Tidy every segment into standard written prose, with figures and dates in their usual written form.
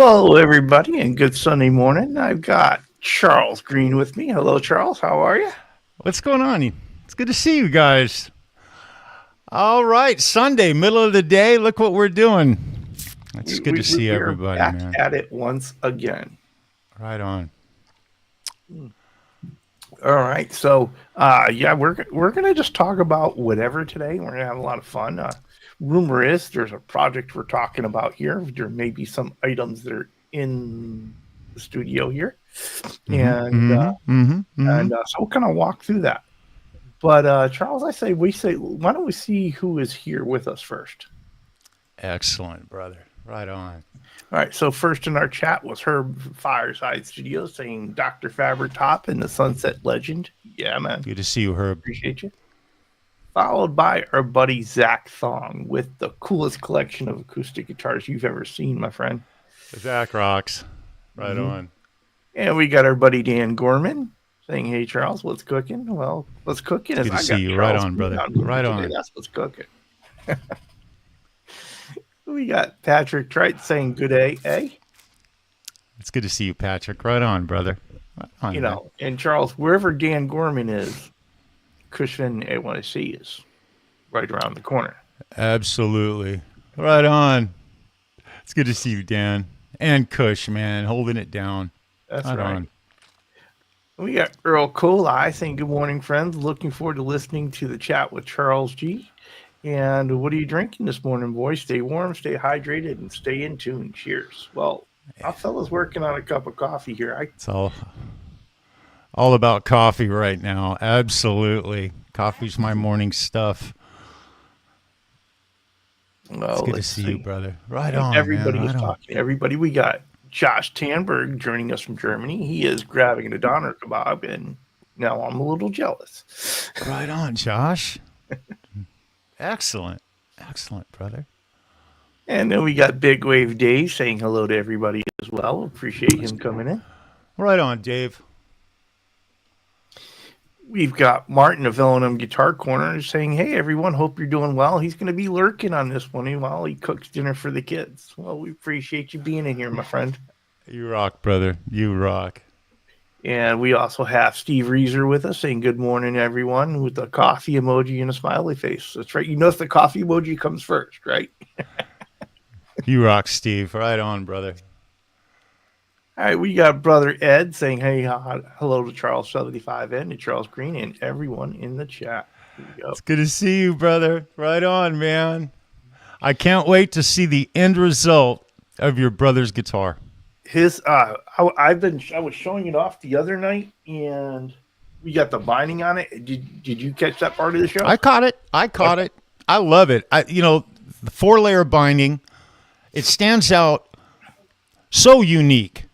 Hello, everybody, and good Sunday morning. I've got Charles Greene with me. Hello, Charles. How are you? What's going on? It's good to see you guys. All right, Sunday, middle of the day. Look what we're doing. It's good to see We're everybody, back man. at it once again. Right on. All right, so we're gonna just talk about whatever today. We're gonna have a lot of fun. Rumor is there's a project we're talking about here. There may be some items that are in the studio here, so we'll kind of walk through that. But Charles, why don't we see who is here with us first? Excellent, brother. Right on. All right, so first in our chat was Herb Fireside Studios saying Dr. Faber Top and the Sunset Legend. Yeah, man. Good to see you, Herb. Appreciate you. Followed by our buddy Zach Thong with the coolest collection of acoustic guitars you've ever seen, my friend. Zach rocks. Right on. And we got our buddy Dan Gorman saying, "Hey, Charles, what's cooking?" Well, what's cooking Good is to see you. Right on, brother. Right on. That's what's cooking. We got Patrick Trite saying, "Good day, eh?" It's good to see you, Patrick. Right on, brother. Right on, And Charles, wherever Dan Gorman is, Cushman A1C is right around the corner. Absolutely. Right on. It's good to see you, Dan. And Cush, man, holding it down. That's right. On. We got Earl Coli saying, "Good morning, friends. Looking forward to listening to the chat with Charles G. And what are you drinking this morning, boys? Stay warm, stay hydrated, and stay in tune. Cheers." Well, our fella's working on a cup of coffee here. It's all about coffee right now. Absolutely. Coffee's my morning stuff. Well, it's good to see you, brother. Right on, everybody man. is talking. Everybody, we got Josh Tanberg joining us from Germany. He is grabbing a doner kebab, and now I'm a little jealous. Right on, Josh. Excellent, brother. And then we got Big Wave Dave saying hello to everybody as well. Appreciate him coming in. Right on, Dave. We've got Martin of L&M Guitar Corner saying, "Hey, everyone, hope you're doing well." He's going to be lurking on this one while he cooks dinner for the kids. Well, we appreciate you being in here, my friend. You rock, brother. You rock. And we also have Steve Reeser with us saying, "Good morning, everyone," with a coffee emoji and a smiley face. That's right. You notice the coffee emoji comes first, right? You rock, Steve. Right on, brother. All right, we got Brother Ed saying, "Hey, hello to Charles 75 and to Charles Greene and everyone in the chat." It's good to see you, brother. Right on, man. I can't wait to see the end result of your brother's guitar. I was showing it off the other night, and we got the binding on it. Did you catch that part of the show? I caught it. I love it. The 4-layer binding, it stands out so unique.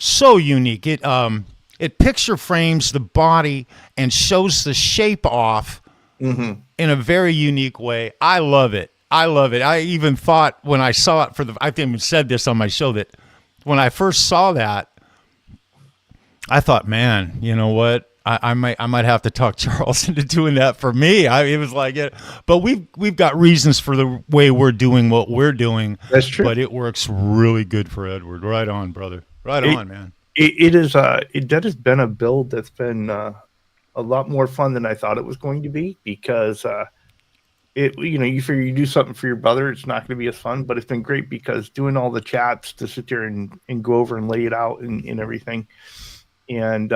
So unique. It picture frames the body and shows the shape off in a very unique way. I love it. I even thought when I saw it I even said this on my show that when I first saw that, I thought, man, you know what? I might have to talk Charles into doing that for me. It was like it, but we've got reasons for the way we're doing what we're doing. That's true. But it works really good for Edward. Right on, brother. Right on, man. That has been a build that's been a lot more fun than I thought it was going to be, because you figure you do something for your brother, it's not going to be as fun, but it's been great because doing all the chats to sit there and go over and lay it out and everything. And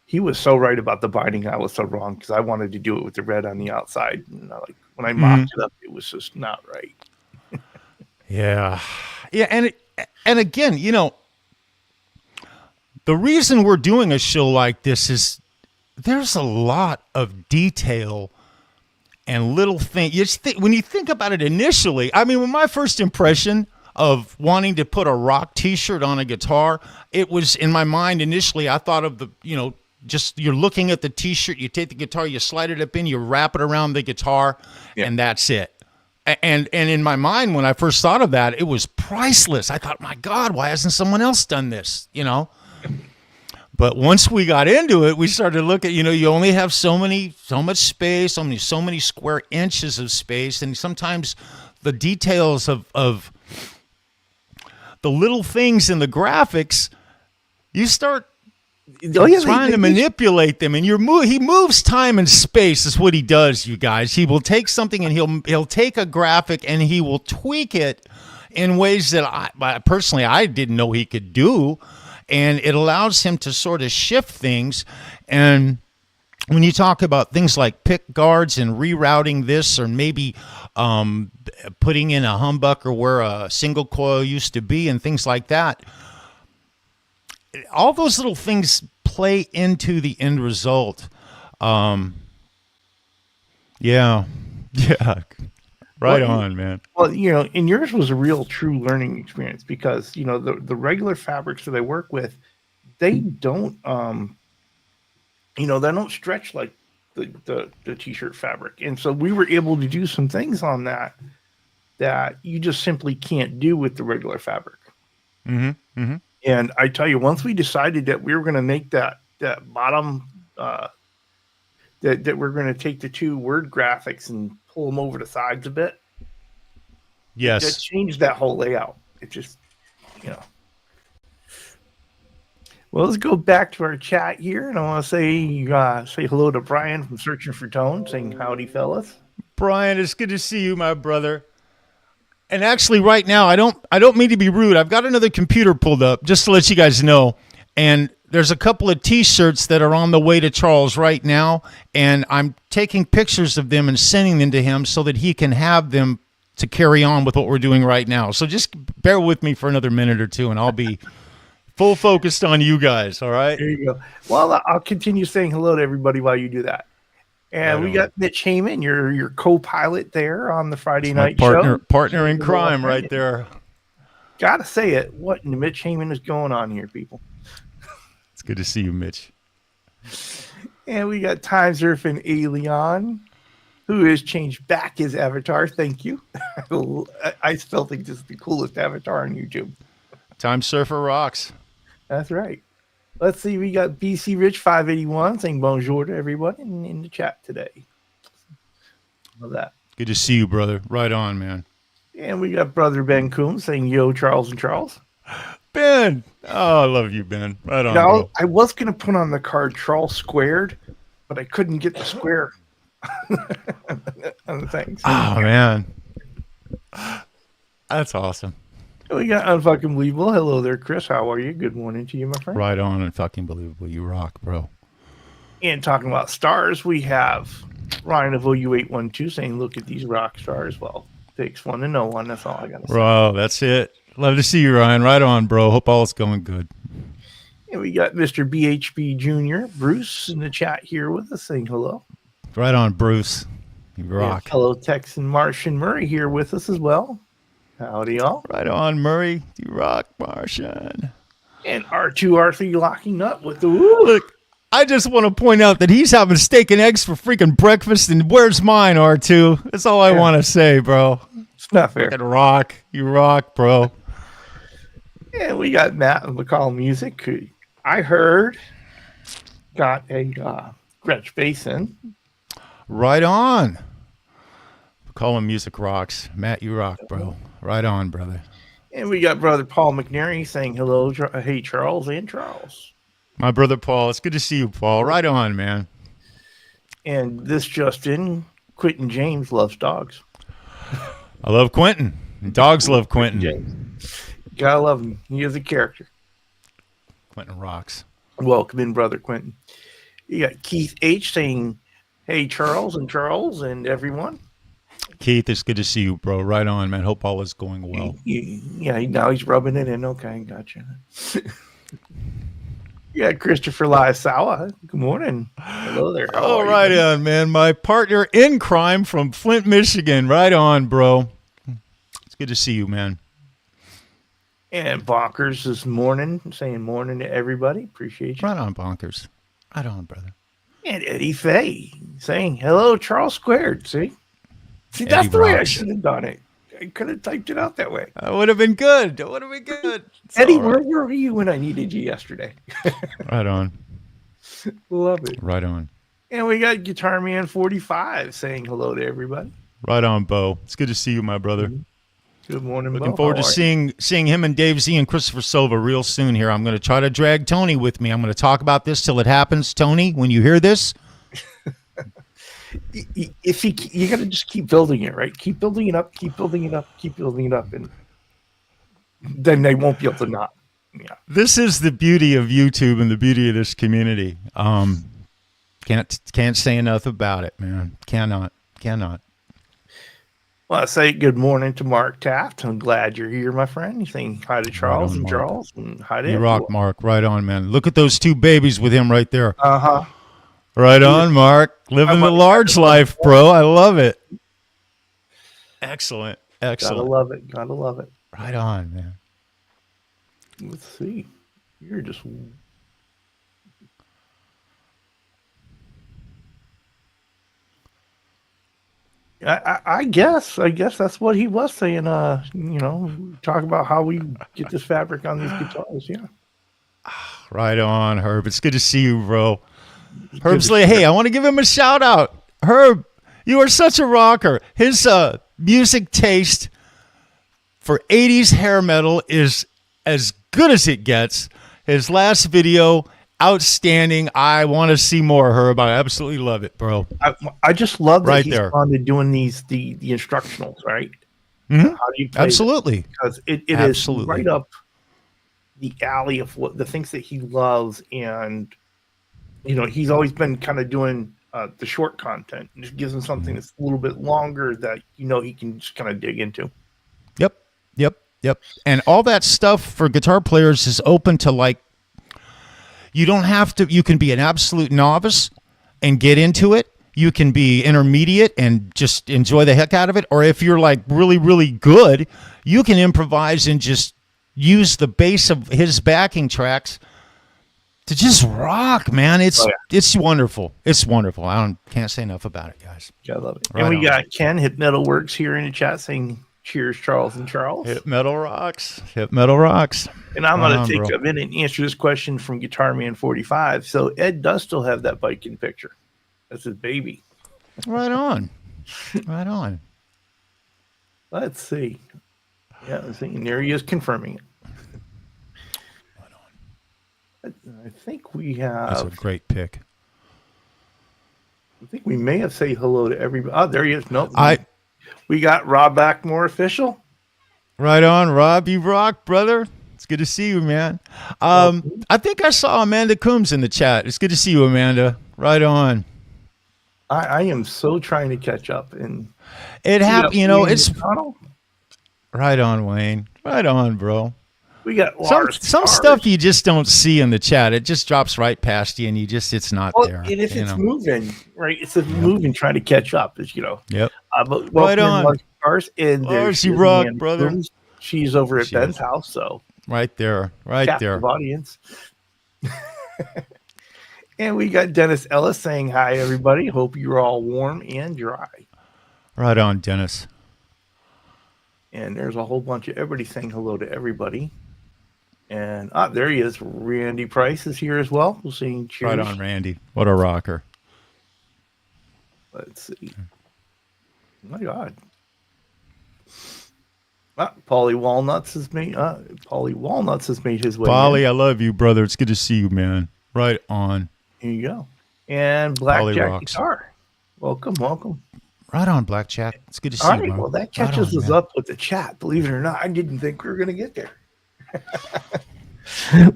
he was so right about the binding. I was so wrong because I wanted to do it with the red on the outside. And when I mocked it up, it was just not right. Yeah. And again, the reason we're doing a show like this is there's a lot of detail and little things. When you think about it initially, when my first impression of wanting to put a rock T-shirt on a guitar, it was in my mind initially, I thought of just you're looking at the T-shirt, you take the guitar, you slide it up in, you wrap it around the guitar, and that's it. And in my mind, when I first thought of that, it was priceless. I thought, my God, why hasn't someone else done this? But once we got into it, we started to look at, you only have so much space, so many square inches of space, and sometimes the details of the little things in the graphics, you start Oh yeah, trying to manipulate them, and he moves time and space is what he does, you guys. He will take something and he'll take a graphic and he will tweak it in ways that I personally I didn't know he could do, and it allows him to sort of shift things. And when you talk about things like pick guards and rerouting this, or maybe putting in a humbucker where a single coil used to be and things like that, all those little things play into the end result. Yeah. Right on, man. Well, and yours was a real true learning experience because, the regular fabrics that I work with, they don't, they don't stretch like the t-shirt fabric. And so we were able to do some things on that you just simply can't do with the regular fabric. Mm-hmm. Mm-hmm. And I tell you, once we decided that we were going to make that bottom, that we're going to take the two word graphics and pull them over the sides a bit. Yes. It changed that whole layout. It just, Well, let's go back to our chat here, and I want to say hello to Brian from Searching for Tone, saying howdy, fellas. Brian, it's good to see you, my brother. And actually, right now, I don't mean to be rude. I've got another computer pulled up just to let you guys know, and there's a couple of T-shirts that are on the way to Charles right now, and I'm taking pictures of them and sending them to him so that he can have them to carry on with what we're doing right now. So just bear with me for another minute or two, and I'll be full focused on you guys. All right. There you go. Well, I'll continue saying hello to everybody while you do that. And we got Mitch Heyman, your co-pilot there on the Friday night show. Partner in crime right there. Gotta say it. What in Mitch Heyman is going on here, people? It's good to see you, Mitch. And we got Time Surfing Alien, who has changed back his avatar. Thank you. I still think this is the coolest avatar on YouTube. Time Surfer rocks. That's right. Let's see. We got BC Rich 581 saying bonjour to everybody in the chat today. Love that. Good to see you, brother. Right on, man. And we got brother Ben Coombs saying yo, Charles and Charles. Ben. Oh, I love you, Ben. Right on. Bro. I was going to put on the card Charles squared, but I couldn't get the square on the thing. So oh, man. That's awesome. We got Unfucking Believable. Hello there, Chris. How are you? Good morning to you, my friend. Right on and fucking believable. You rock, bro. And talking about stars, we have Ryan of OU812 saying, look at these rock stars. Well, takes one to know one. That's all I got to say. Bro, that's it. Love to see you, Ryan. Right on, bro. Hope all is going good. And we got Mr. BHB Jr., Bruce, in the chat here with us saying hello. Right on, Bruce. You rock. And hello, Texan Martian Murray here with us as well. Howdy, y'all. Right on, Murray. You rock, Martian. And R2R3 locking up with the woo. Look, I just want to point out that he's having steak and eggs for freaking breakfast, and where's mine, R2? That's all I want to say, bro. It's not fair. Freaking rock. You rock, bro. And we got Matt of McCall Music, who I heard got a Gretsch Basin. Right on. Call him Music Rocks. Matt, you rock, bro. Right on, brother. And we got brother Paul McNary saying hello, hey, Charles and Charles. My brother Paul. It's good to see you, Paul. Right on, man. And this just in, Quentin James loves dogs. I love Quentin. Dogs love Quentin. James. Gotta love him. He is a character. Quentin rocks. Welcome in, brother Quentin. You got Keith H saying, hey, Charles and everyone. Keith, it's good to see you, bro. Right on, man. Hope all is going well. Yeah, now he's rubbing it in. Okay, gotcha. Yeah, Christopher Laisawa. Good morning. Hello there. All right on, man. My partner in crime from Flint, Michigan. Right on, bro. It's good to see you, man. And Bonkers this morning, saying morning to everybody. Appreciate you. Right on, Bonkers. Right on, brother. And Eddie Fay saying, hello, Charles Squared. See, that's the way I should have done it. I could have typed it out that way. That would have been good. It's Eddie, where were you when I needed you yesterday? Right on. Love it. Right on. And we got Guitar Man 45 saying hello to everybody. Right on, Bo. It's good to see you, my brother. Good morning, Looking Bo. forward How to are seeing him and Dave Z and Christopher Silva real soon here. I'm going to try to drag Tony with me. I'm going to talk about this till it happens. Tony, when you hear this, if you got to just keep building it, right? Keep building it up, keep building it up, keep building it up, and then they won't be able to not. Yeah. this is the beauty of YouTube and the beauty of this community. Can't say enough about it, man. Cannot. Well, I say good morning to Mark Taft. I'm glad you're here, my friend. You saying hi to Charles on, and Mark. Charles and hi to You everyone. rock, Mark. Right on, man. Look at those two babies with him right there. Uh-huh. Right on, Mark. Living the large life, bro. I love it. Excellent. Gotta love it. Gotta love it. Right on, man. Let's see. You're just I guess that's what he was saying. Talk about how we get this fabric on these guitars. Yeah. Right on, Herb. It's good to see you, bro. Herb's like, hey, I want to give him a shout out. Herb, you are such a rocker. His music taste for 80s hair metal is as good as it gets. His last video, outstanding. I want to see more, Herb. I absolutely love it, bro. I just love that Right he's there. on to doing the instructionals, right? Mhm. How do you play Absolutely. this? Because it is Absolutely. right up the alley of what the things that he loves, and he's always been kind of doing the short content. It just gives him something that's a little bit longer that he can just kind of dig into. Yep. And all that stuff for guitar players is open to you don't have to, you can be an absolute novice and get into it. You can be intermediate and just enjoy the heck out of it. Or if you're really, really good, you can improvise and just use the bass of his backing tracks to just rock, man. It's wonderful. It's wonderful. Can't say enough about it, guys. I love it. Right and we on. got Ken Hit Metal Works here in the chat saying, cheers, Charles and Charles. Hip metal rocks. Hip metal rocks. And I'm Right going on, to take bro. a minute and answer this question from Guitar Man 45. So Ed does still have that bike in picture. That's his baby. Right on. Right on. Let's see. Yeah, let's see. And there he is confirming it. I think we That's a have. great pick. I think we may have said hello to everybody. Oh, there he is. Nope. I We got Rob Backmore official. Right on, Rob. You rock, brother. It's good to see you, man. I think I saw Amanda Coombs in the chat. It's good to see you, Amanda. Right on. I am so trying to catch up. And It happened, it's McConnell. right on, Wayne. Right on, bro. We got Some Lars. stuff you just don't see in the chat. It just drops right past you, and it's not there. And if it's moving, right? It's moving, trying to catch up. As Yep. But Right on. Lars Cars, and Lars, you there's rock, Amanda brother. Coombs. She's over at She Ben's is. house, so Right there. Right there. captive audience. And we got Dennis Ellis saying hi, everybody. Hope you're all warm and dry. Right on, Dennis. And there's a whole bunch of everybody saying hello to everybody. And there he is. Randy Price is here as well. We're saying cheers. Right on, Randy. What a rocker. Let's see. My God. Polly Walnuts has made his way. Polly, in. I love you, brother. It's good to see you, man. Right on. Here you go. And Polly Blackjack rocks. Guitar. Welcome. Right on, Blackjack. It's good to see All you, right. bro. Well, that Right catches on, us man. up with the chat. Believe it or not, I didn't think we were going to get there.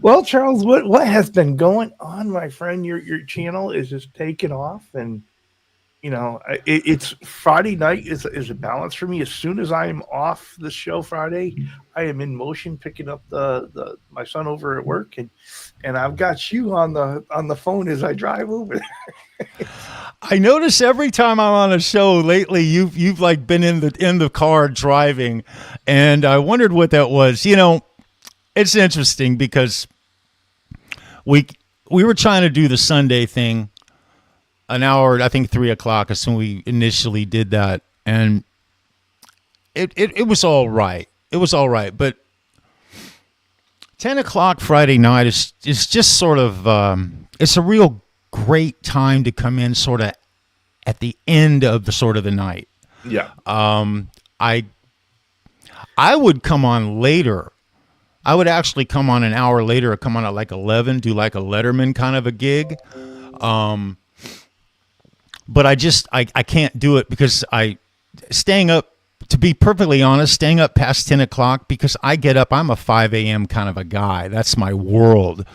Well, Charles, what has been going on, my friend? Your channel is just taking off, and it's Friday night is a balance for me. As soon as I am off the show Friday, I am in motion picking up my son over at work, and I've got you on the phone as I drive over there. I notice every time I'm on a show lately, you've been in the car driving, and I wondered what that was. It's interesting because we were trying to do the Sunday thing an hour, I think 3:00 is when we initially did that, and it was all right. It was all right, but 10:00 Friday night is just sort of it's a real great time to come in sort of at the end of the night. Yeah. I would come on later. I would actually come on an hour later, or come on at like 11, do like a Letterman kind of a gig. But I can't do it because staying up, to be perfectly honest, staying up past 10 o'clock, because I get up, I'm a 5 a.m. kind of a guy. That's my world.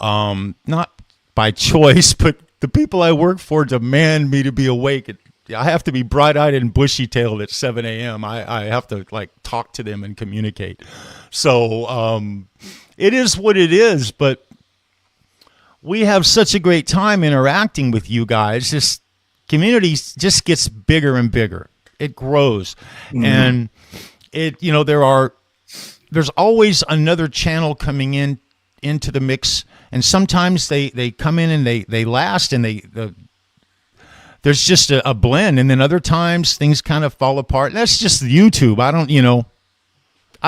Not by choice, but the people I work for demand me to be awake. I have to be bright-eyed and bushy-tailed at 7 a.m. I have to like talk to them and communicate. So it is what it is, but we have such a great time interacting with you guys. This community just gets bigger and bigger. It grows. And there's always another channel coming into the mix, and sometimes they come in and they last, and there's just a blend, and then other times things kind of fall apart. That's just YouTube. I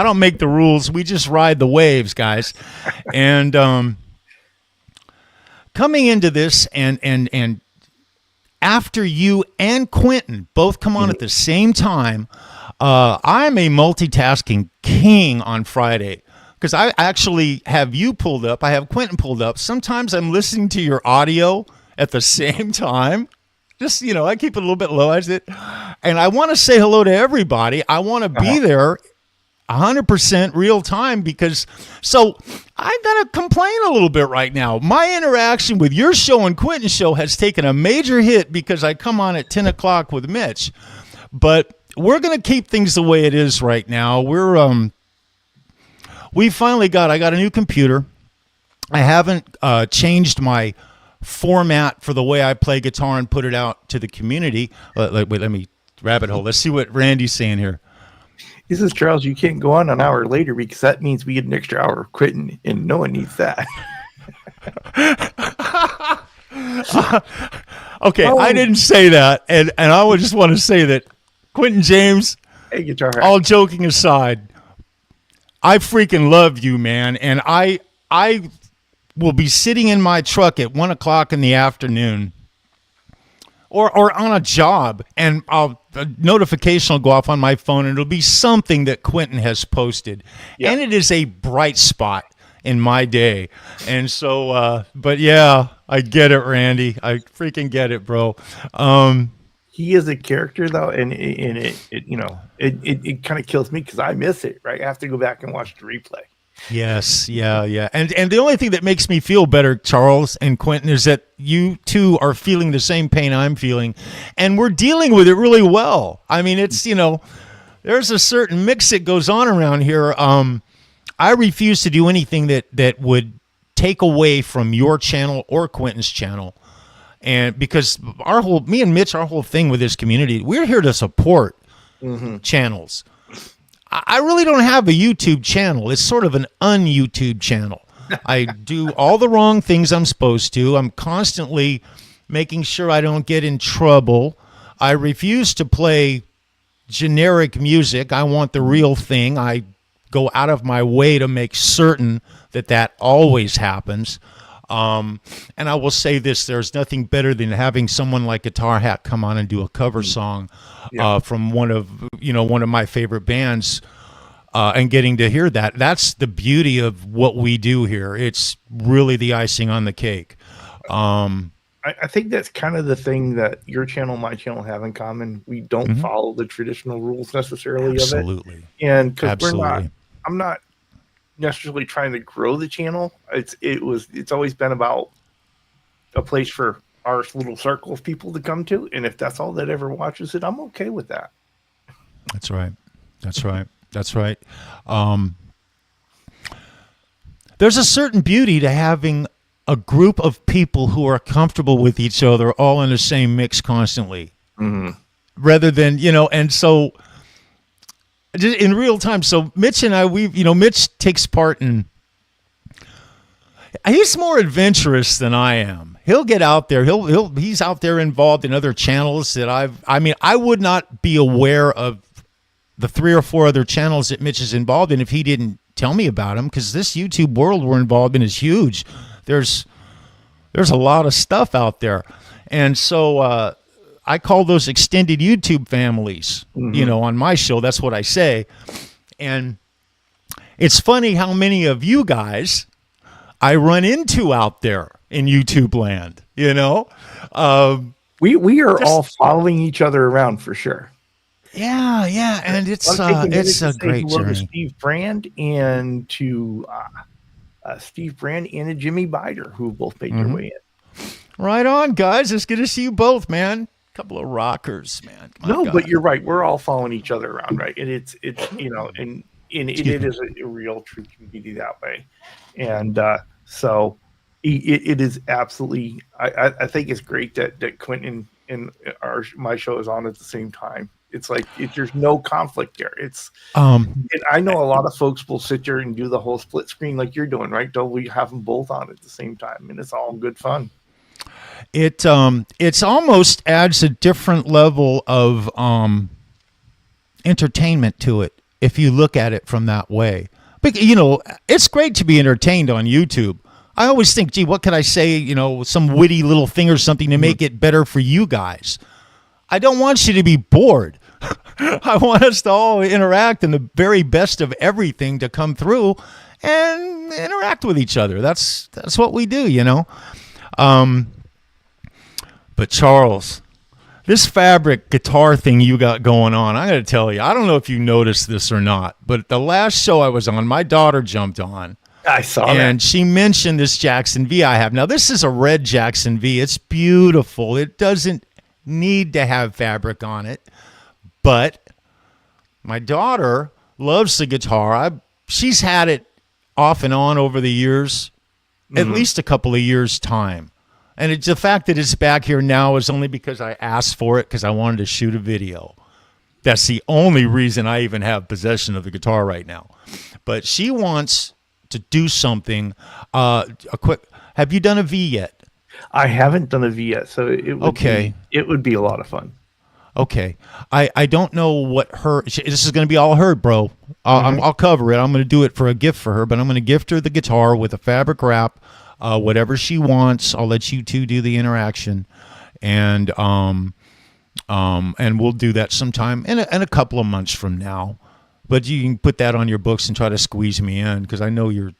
don't make the rules. We just ride the waves, guys. And coming into this, and after you and Quentin both come on at the same time, I'm a multitasking king on Friday, because I actually have you pulled up. I have Quentin pulled up. Sometimes I'm listening to your audio at the same time. Just, I keep it a little bit low as it. And I want to say hello to everybody. I want to be there 100% real time, because so I got to complain a little bit right now. My interaction with your show and Quentin's show has taken a major hit because I come on at 10 o'clock with Mitch. But we're going to keep things the way it is right now. I got a new computer. I haven't changed my format for the way I play guitar and put it out to the community. Wait, let me rabbit hole. Let's see what Randy's saying here. He says, Charles, you can't go on an hour later because that means we get an extra hour of quitting, and no one needs that. Okay, I didn't say that, and I would just want to say that Quentin James, hey, guitar hack. All joking aside, I freaking love you, man, and I will be sitting in my truck at 1 o'clock in the afternoon, or on a job, and a notification will go off on my phone, and it'll be something that Quentin has posted. Yep. And it is a bright spot in my day. And so, but yeah, I get it, Randy. I freaking get it, bro. He is a character, though, and it kind of kills me because I miss it, right? I have to go back and watch the replay. Yes, yeah. And the only thing that makes me feel better, Charles and Quentin, is that you two are feeling the same pain I'm feeling, and we're dealing with it really well. I mean, it's, there's a certain mix that goes on around here. I refuse to do anything that would take away from your channel or Quentin's channel. And because me and Mitch, our whole thing with this community, we're here to support channels. I really don't have a YouTube channel. It's sort of an un-YouTube channel. I do all the wrong things I'm supposed to. I'm constantly making sure I don't get in trouble. I refuse to play generic music. I want the real thing. I go out of my way to make certain that always happens. And I will say this, there's nothing better than having someone like Guitar Hack come on and do a cover song from one of my favorite bands, and getting to hear that. That's the beauty of what we do here. It's really the icing on the cake. I think that's kind of the thing that your channel, my channel have in common. We don't follow the traditional rules necessarily of it. And because I'm not necessarily trying to grow the channel. It's always been about a place for our little circle of people to come to, and if that's all that ever watches it, I'm okay with that. That's right. There's a certain beauty to having a group of people who are comfortable with each other, all in the same mix constantly, rather than and so in real time. So Mitch and I, Mitch takes part in. He's more adventurous than I am. He'll get out there. He's out there involved in other channels that I would not be aware of the 3 or 4 other channels that Mitch is involved in if he didn't tell me about them, because this YouTube world we're involved in is huge. There's a lot of stuff out there. And so I call those extended YouTube families, on my show. That's what I say. And it's funny how many of you guys I run into out there in YouTube land, you know? We are all Just following each other around for sure. yeah, and I want to take a minute it's to a say great hello to journey. Steve Brand and to Steve Brand and to Jimmy Bider, who both made their way in. Right on, guys. It's good to see you both, man. Couple of rockers, man. My No, but God. you're right. We're all following each other around, right? And it's and Excuse it me. is a real true community that way. And so it is absolutely. I think it's great that Quentin and my show is on at the same time. It's like there's no conflict there. Um, And I know a lot of folks will sit there and do the whole split screen like you're doing, right? Don't we have them both on at the same time, and it's all good fun. it's almost adds a different level of entertainment to it if you look at it from that way. But you know, it's great to be entertained on YouTube. I always think, gee, what could I say? You know, some witty little thing or something to make it better for you guys. I don't want you to be bored. I want us to all interact and the very best of everything to come through and interact with each other. That's what we do, you know. But Charles, this fabric guitar thing you got going on, I got to tell you, I don't know if you noticed this or not, but the last show I was on, my daughter jumped on. I saw And that. she mentioned this Jackson V I have. Now, this is a red Jackson V. It's beautiful. It doesn't need to have fabric on it. But my daughter loves the guitar. She's had it off and on over the years, at least a couple of years' time. And it's the fact that it's back here now is only because I asked for it because I wanted to shoot a video. That's the only reason I even have possession of the guitar right now. But she wants to do something. A quick. Have you done a V yet? I haven't done a V yet, so it would be a lot of fun. Okay. I don't know what this is going to be all her, bro. I'll cover it. I'm going to do it for a gift for her, but I'm going to gift her the guitar with a fabric wrap, whatever she wants. I'll let you two do the interaction, and we'll do that sometime in a couple of months from now. But you can put that on your books and try to squeeze me in because I know you're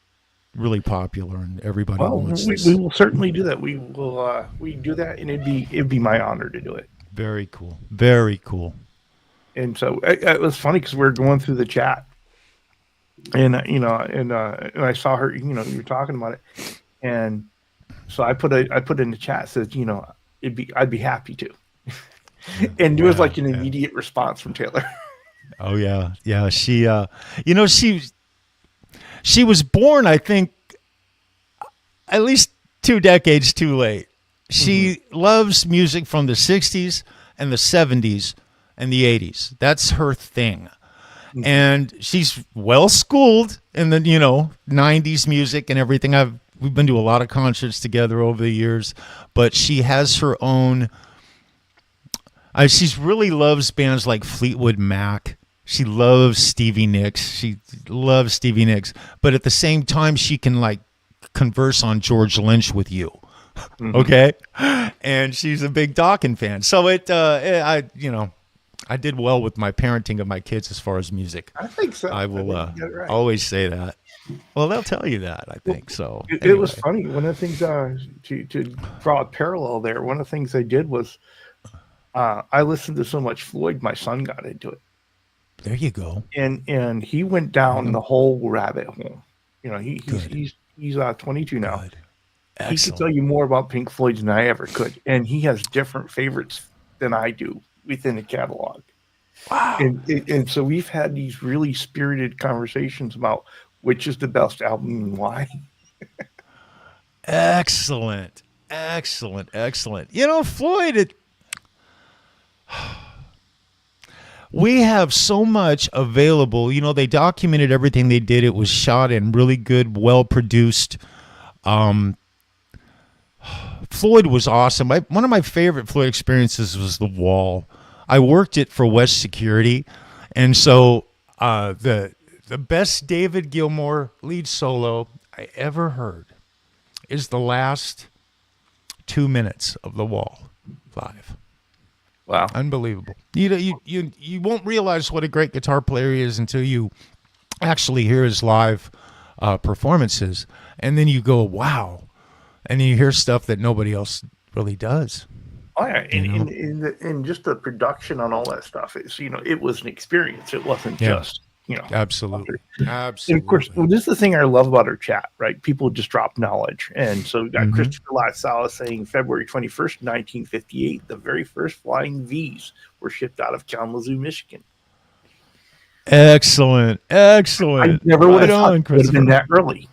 really popular and everybody Well, wants we, this. we will certainly do that. We do that, and it'd be my honor to do it. Very cool. Very cool. And so it was funny because we were going through the chat, and and I saw her. You were talking about it, and so I put in the chat, says, I'd be happy to, and there was like an immediate response from Taylor. Oh yeah. She she was born, I think, at least 2 decades too late. She loves music from the 60s and the 70s and the 80s. That's her thing. And she's well schooled in the, 90s music and everything. We've been to a lot of concerts together over the years, but she has her own. She's really loves bands like Fleetwood Mac. She loves Stevie Nicks. She loves Stevie Nicks, but at the same time, she can like converse on George Lynch with you. Okay, and she's a big Dawkins fan. So I did well with my parenting of my kids as far as music. I think so. I will think you got it right. always say that. Well, they'll tell you that. I think so. It was funny. One of the things to draw a parallel there. One of the things I did was I listened to so much Floyd. My son got into it. There you go. And he went down the whole rabbit hole. He's 22 now. Good. He could Excellent. tell you more about Pink Floyd than I ever could, and he has different favorites than I do within the catalog. Wow. And so we've had these really spirited conversations about which is the best album and why. Excellent. Floyd, we have so much available. They documented everything they did. It was shot in really good, well-produced. Floyd was awesome. One of my favorite Floyd experiences was The Wall. I worked it for West Security, and so the best David Gilmour lead solo I ever heard is the last 2 minutes of The Wall live. Wow. Unbelievable. You won't realize what a great guitar player he is until you actually hear his live performances, and then you go, wow, and then you hear stuff that nobody else really does. Oh yeah, and just the production on all that stuff is, it was an experience. It wasn't just, Absolutely. And of course, this is the thing I love about our chat, right? People just drop knowledge. And so we got Christopher Latsalas saying February 21st, 1958, the very first flying Vs were shipped out of Kalamazoo, Michigan. Excellent. I never would have thought it would have been that early.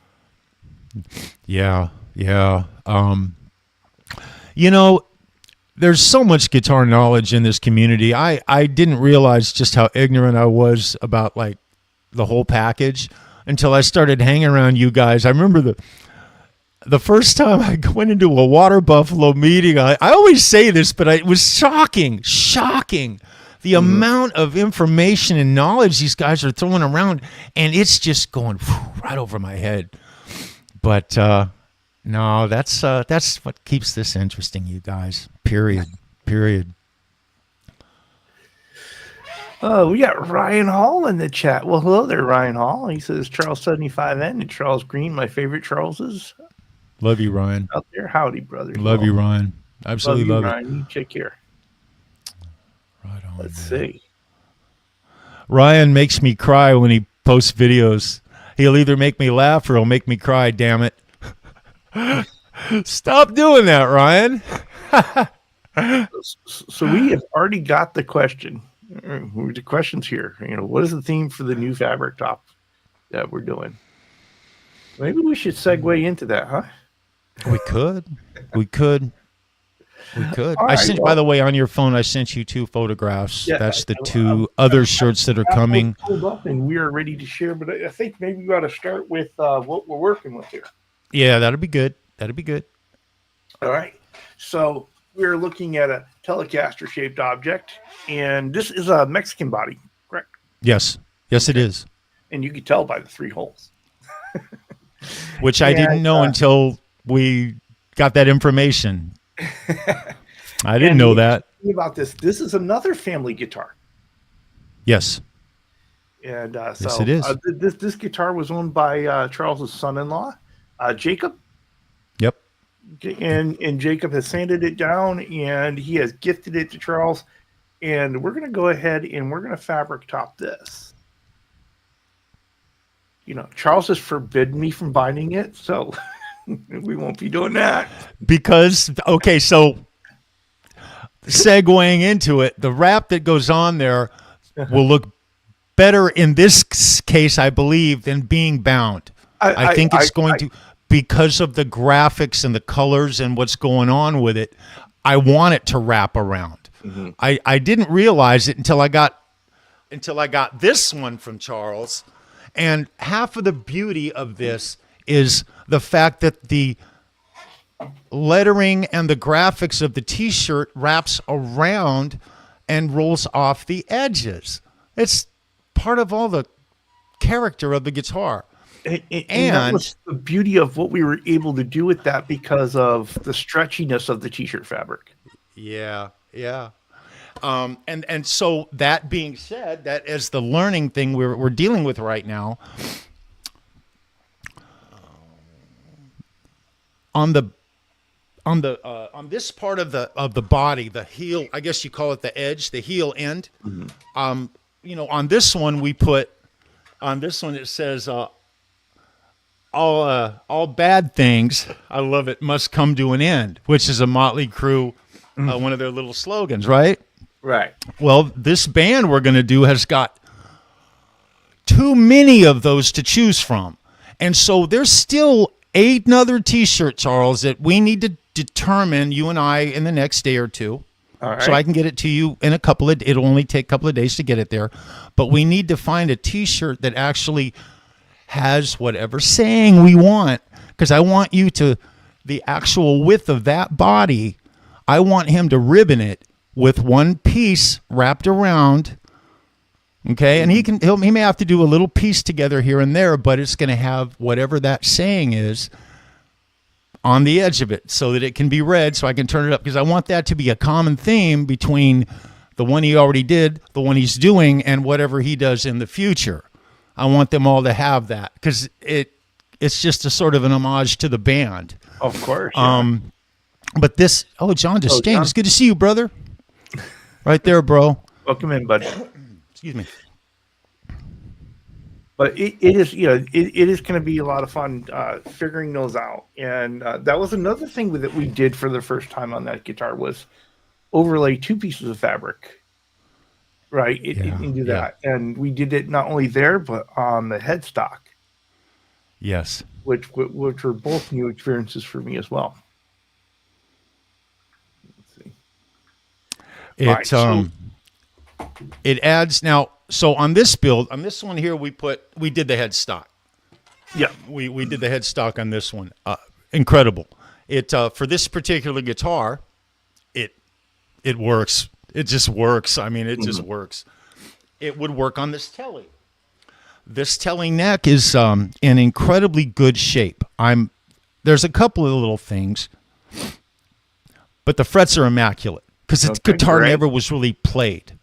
Yeah. There's so much guitar knowledge in this community. I didn't realize just how ignorant I was about like the whole package until I started hanging around you guys. I remember the first time I went into a Water Buffalo meeting. I always say this, but it was shocking. The amount of information and knowledge these guys are throwing around, and it's just going right over my head. But no, that's what keeps this interesting, you guys. Period. We got Ryan Hall in the chat. Well, hello there, Ryan Hall. He says Charles 75N and Charles Greene, my favorite Charleses. Love you, Ryan. Out there, howdy, brother. Love you, Ryan. Absolutely love Ryan. it. You take care. Right on. Let's see. Ryan makes me cry when he posts videos. He'll either make me laugh or he'll make me cry. Damn it! Stop doing that, Ryan. So we have already got the question. The question's here. What is the theme for the new fabric top that we're doing? Maybe we should segue into that, huh? We could. Right, By the way, on your phone, I sent you 2 photographs. Yeah, that's the 2 other shirts that are coming. Pulled up and we are ready to share, but I think maybe we ought to start with what we're working with here. Yeah, that'll be good. All right. So we're looking at a Telecaster-shaped object, and this is a Mexican body, correct? Yes, it is. And you can tell by the 3 holes. Which I didn't know until we got that information. I didn't know that. About this is another family guitar. Yes. And yes, it is. This guitar was owned by Charles's son-in-law, Jacob. Yep. And Jacob has sanded it down, and he has gifted it to Charles. And we're going to go ahead and we're going to fabric top this. Charles has forbidden me from binding it, so we won't be doing that. Because, okay, so segueing into it, the wrap that goes on there will look better in this case, I believe, than being bound. I think it's going to, because of the graphics and the colors and what's going on with it, I want it to wrap around. Mm-hmm. I didn't realize it until I got this one from Charles. And half of the beauty of this is the fact that the lettering and the graphics of the T-shirt wraps around and rolls off the edges. It's part of all the character of the guitar. And that was the beauty of what we were able to do with that because of the stretchiness of the T-shirt fabric. Yeah. And so that being said, that is the learning thing we're dealing with right now. On this part of the body, the heel, I guess you call it the edge, the heel end. Mm-hmm. On this one it says all bad things, I love it, must come to an end, which is a Motley Crue, one of their little slogans, right? Right. Well, this band we're going to do has got too many of those to choose from. And so there's still 8 other T-shirts, Charles, that we need to determine, you and I, in the next day or 2. All right. So I can get it to you in it'll only take a couple of days to get it there. But we need to find a T-shirt that actually has whatever saying we want. Because I want you to, the actual width of that body, I want him to ribbon it with one piece wrapped around, okay? And he may have to do a little piece together here and there, but it's going to have whatever that saying is on the edge of it so that it can be read, so I can turn it up, because I want that to be a common theme between the one he already did, the one he's doing, and whatever he does in the future. I want them all to have that because it's just a sort of an homage to the band. Of course. Yeah. But this, John Disdain, John. it's good to see you, brother. Right there, bro. Welcome in, bud. Excuse me. But it is, it is going to be a lot of fun figuring those out. And that was another thing that we did for the first time on that guitar was overlay 2 pieces of fabric, right? Into that. And we did it not only there, but on the headstock. Yes. Which were both new experiences for me as well. Let's see. It adds now. So on this build, on this one here, we did the headstock. Yeah, we did the headstock on this one. Incredible. It for this particular guitar, it works. It just works. I mean, it just works. It would work on this Telly. This Telly neck is in incredibly good shape. There's a couple of little things, but the frets are immaculate because its guitar never was really played.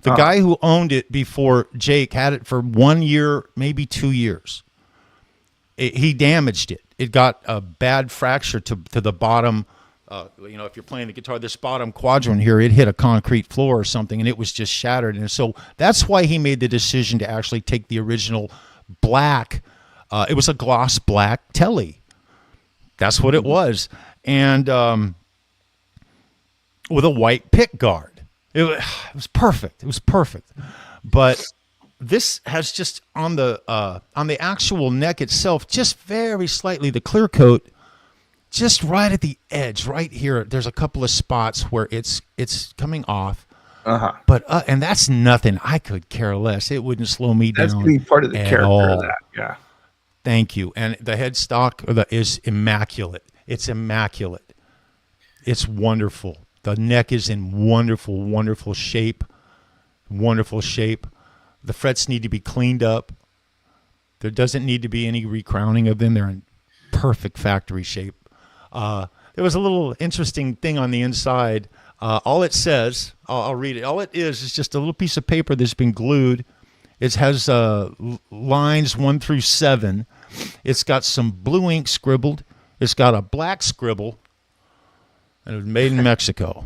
The guy who owned it before Jake had it for 1 year, maybe 2 years. He damaged it. It got a bad fracture to the bottom. If you're playing the guitar, this bottom quadrant here, it hit a concrete floor or something, and it was just shattered. And so that's why he made the decision to actually take the original black. It was a gloss black Telly. That's what it was. And with a white pick guard. It was perfect. It was perfect. But this has just on the actual neck itself, just very slightly the clear coat, just right at the edge, right here. There's a couple of spots where it's coming off. But and that's nothing. I could care less. It wouldn't slow me down. That's going to be part of the character of that. Yeah. Thank you. And the headstock is immaculate. It's immaculate. It's wonderful. The neck is in wonderful, wonderful shape. Wonderful shape. The frets need to be cleaned up. There doesn't need to be any recrowning of them. They're in perfect factory shape. There was a little interesting thing on the inside. All it says, I'll read it. All it is just a little piece of paper that's been glued. It has lines 1 through 7. It's got some blue ink scribbled. It's got a black scribble. And it was made in Mexico.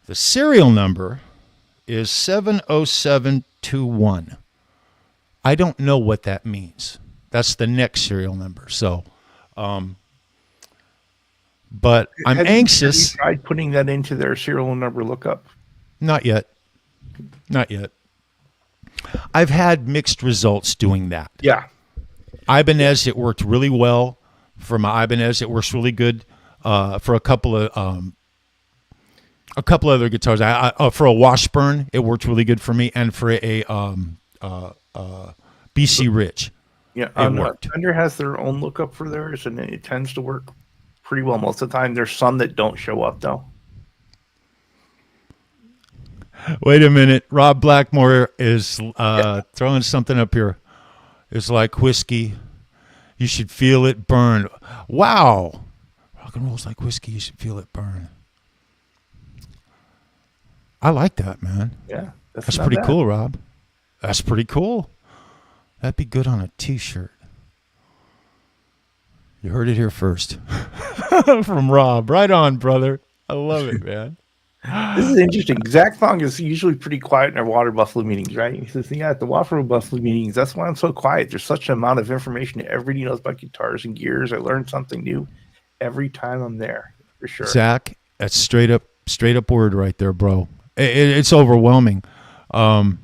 The serial number is 70721. I don't know what that means. That's the next serial number. So, but I'm anxious. Have you tried putting that into their serial number lookup? Not yet. Not yet. I've had mixed results doing that. Yeah. Ibanez, it worked really well. For my Ibanez, it works really good. For a couple of other guitars, for a Washburn, it worked really good for me, and for a BC Rich, it worked. Fender has their own lookup for theirs, and it tends to work pretty well most of the time. There's some that don't show up though. Wait a minute, Rob Blackmore is throwing something up here. It's like whiskey, you should feel it burn. Wow. Rock and roll's like whiskey, you should feel it burn. I like that, man. Yeah. That's pretty cool, Rob. That's pretty cool. That'd be good on a t-shirt. You heard it here first. From Rob. Right on, brother. I love it, man. This is interesting. Zach Thong is usually pretty quiet in our Water Buffalo meetings, right? He says, at the Water Buffalo meetings, that's why I'm so quiet. There's such an amount of information that everybody knows about guitars and gears. I learn something new every time I'm there, for sure. Zach, that's straight up word right there, bro. It's overwhelming. I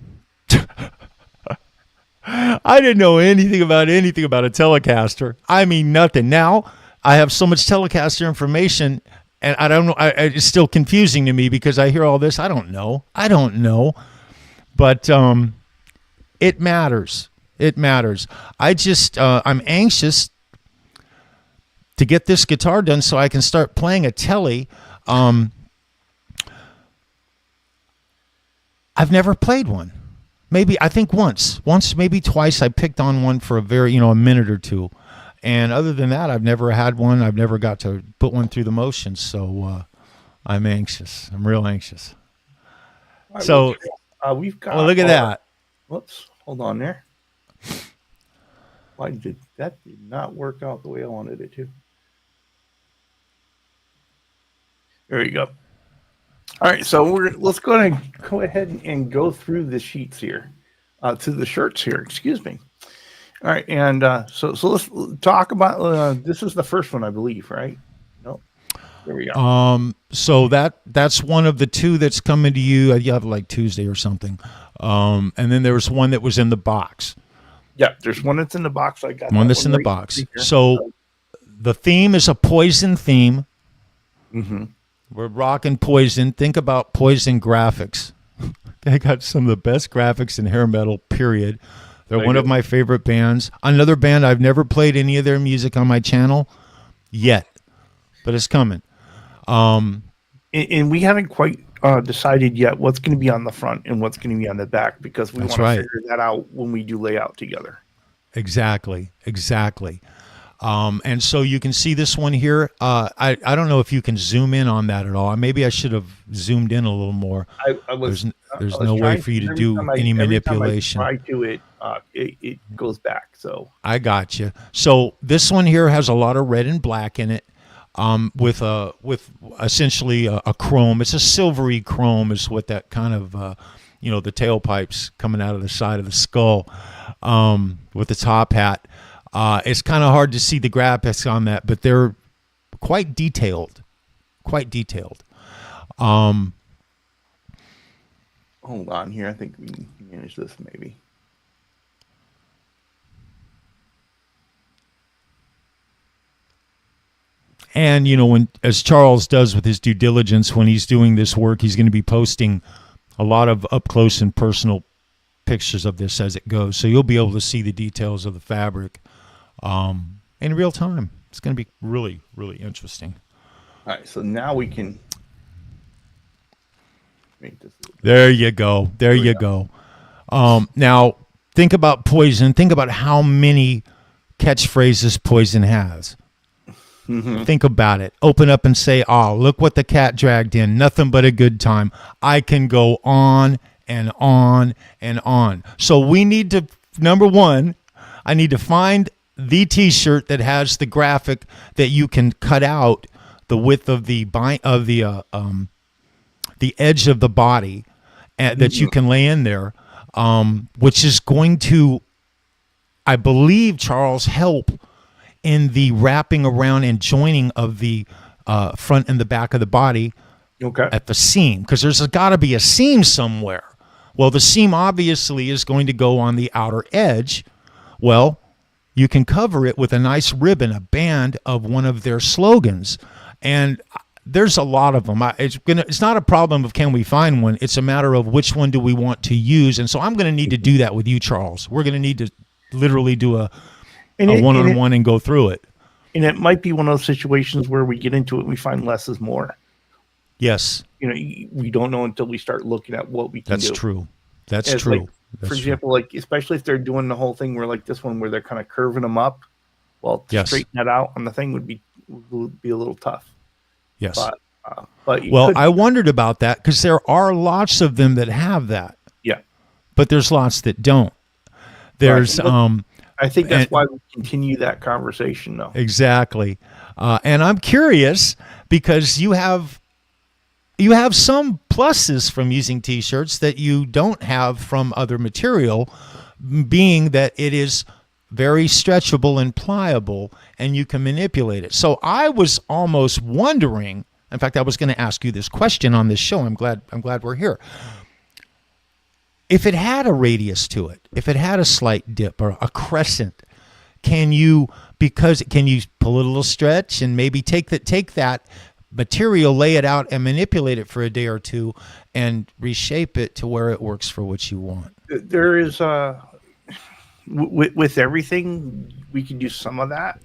didn't know anything about a Telecaster. I mean, nothing. Now I have so much Telecaster information, and I don't know. It's still confusing to me because I hear all this. I don't know. But it matters. It matters. I'm anxious to get this guitar done so I can start playing a Telly. I've never played one. I think once, maybe twice I picked on one for a minute or two. And other than that, I've never had one. I've never got to put one through the motions. So I'm anxious. I'm real anxious. So we've got. Well, look at that. Whoops. Hold on there. Why did that did not work out the way I wanted it to? There you go. All right, so let's go ahead and go through the sheets here, to the shirts here. Excuse me. All right, and so let's talk about this is the first one, I believe, right? No, there we are. So that's one of the two that's coming to you. You have like Tuesday or something. And then there was one that was in the box. Yeah, there's one that's in the box. I got One that that's in the right box. here. So the theme is a Poison theme. Mm-hmm. We're rocking Poison. Think about Poison graphics. They got some of the best graphics in hair metal, period. They're one of my favorite bands. Another band, I've never played any of their music on my channel yet, but it's coming. And we haven't quite decided yet what's going to be on the front and what's going to be on the back, because we want to figure that out when we do layout together. Exactly. And so you can see this one here. I don't know if you can zoom in on that at all. Maybe I should have zoomed in a little more. There's no way for you to do any manipulation. Every time I try to it goes back. So I got you. So this one here has a lot of red and black in it, with essentially a chrome. It's a silvery chrome, is what that kind of the tailpipes coming out of the side of the skull, with the top hat. It's kind of hard to see the graphics on that, but they're quite detailed. Hold on here. I think we can manage this maybe. And, when, as Charles does with his due diligence, when he's doing this work, he's going to be posting a lot of up close and personal pictures of this as it goes. So you'll be able to see the details of the fabric in real time. It's going to be really, really interesting. All right, so now we can make this. There you go. Now, think about Poison. Think about how many catchphrases Poison has. Mm-hmm. Think about it. Open up and say, "Oh, look what the cat dragged in. Nothing but a good time." I can go on and on and on. So we need to, number one, I need to find the T-shirt that has the graphic that you can cut out the width of the edge of the body, that you can lay in there, which is going to, I believe, Charles, help in the wrapping around and joining of the front and the back of the body at the seam, because there's got to be a seam somewhere. Well, the seam obviously is going to go on the outer edge. Well, you can cover it with a nice ribbon, a band of one of their slogans. And there's a lot of them. It's not a problem of can we find one. It's a matter of which one do we want to use. And so I'm going to need to do that with you, Charles. We're going to need to literally do a one-on-one and go through it. And it might be one of those situations where we get into it and we find less is more. Yes. We don't know until we start looking at what we can do. That's true. For example, like especially if they're doing the whole thing where like this one where they're kind of curving them up, well, to straighten that out on the thing would be a little tough. Yes. But I wondered about that because there are lots of them that have that. Yeah. But there's lots that don't. There's I think that's why we continue that conversation, though. Exactly. And I'm curious because you have some pluses from using T-shirts that you don't have from other material, being that it is very stretchable and pliable and you can manipulate it. So I was almost wondering, in fact, I was going to ask you this question on this show. I'm glad we're here. If it had a radius to it, if it had a slight dip or a crescent, can you pull a little stretch and maybe take that material, lay it out and manipulate it for a day or two and reshape it to where it works for what you want? There is with everything we can do some of that,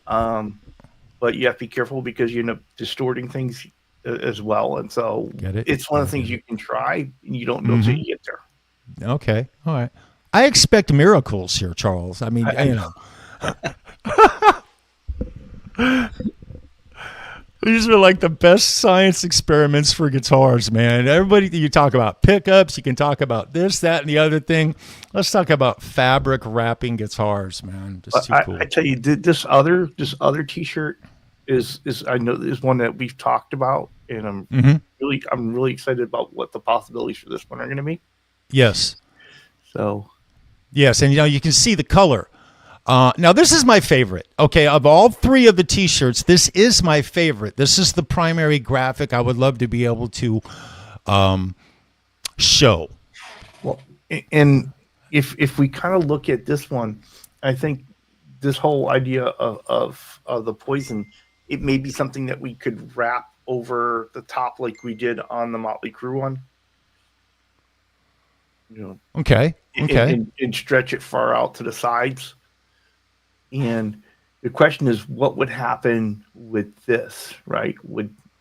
but you have to be careful because you end up distorting things as well, and so it's one of the things you can try and you don't know until you get there. Okay, all right. I expect miracles here, Charles. I mean, These are like the best science experiments for guitars, man. Everybody, you talk about pickups, you can talk about this, that, and the other thing. Let's talk about fabric wrapping guitars, man. Just too cool. I tell you, this other T-shirt is I know is one that we've talked about, and I'm really excited about what the possibilities for this one are going to be. Yes. So Yes, and you can see the color. Now, this is my favorite. Okay, of all three of the T-shirts, this is my favorite. This is the primary graphic I would love to be able to show. well, and if we kind of look at this one, I think this whole idea of the poison, it may be something that we could wrap over the top like we did on the Motley Crue one. You know, Okay. and stretch it far out to the sides. And the question is, what would happen with this, right?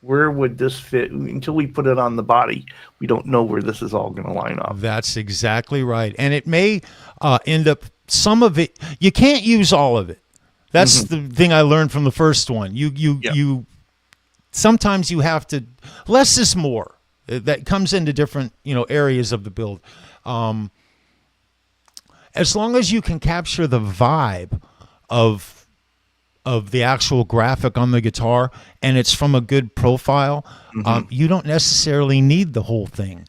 Where would this fit? Until we put it on the body, we don't know where this is all going to line up. That's exactly right. And it may end up, some of it, you can't use all of it. That's the thing I learned from the first one. You sometimes you have to, less is more. That comes into different, areas of the build. As long as you can capture the vibe of the actual graphic on the guitar, and it's from a good profile, you don't necessarily need the whole thing.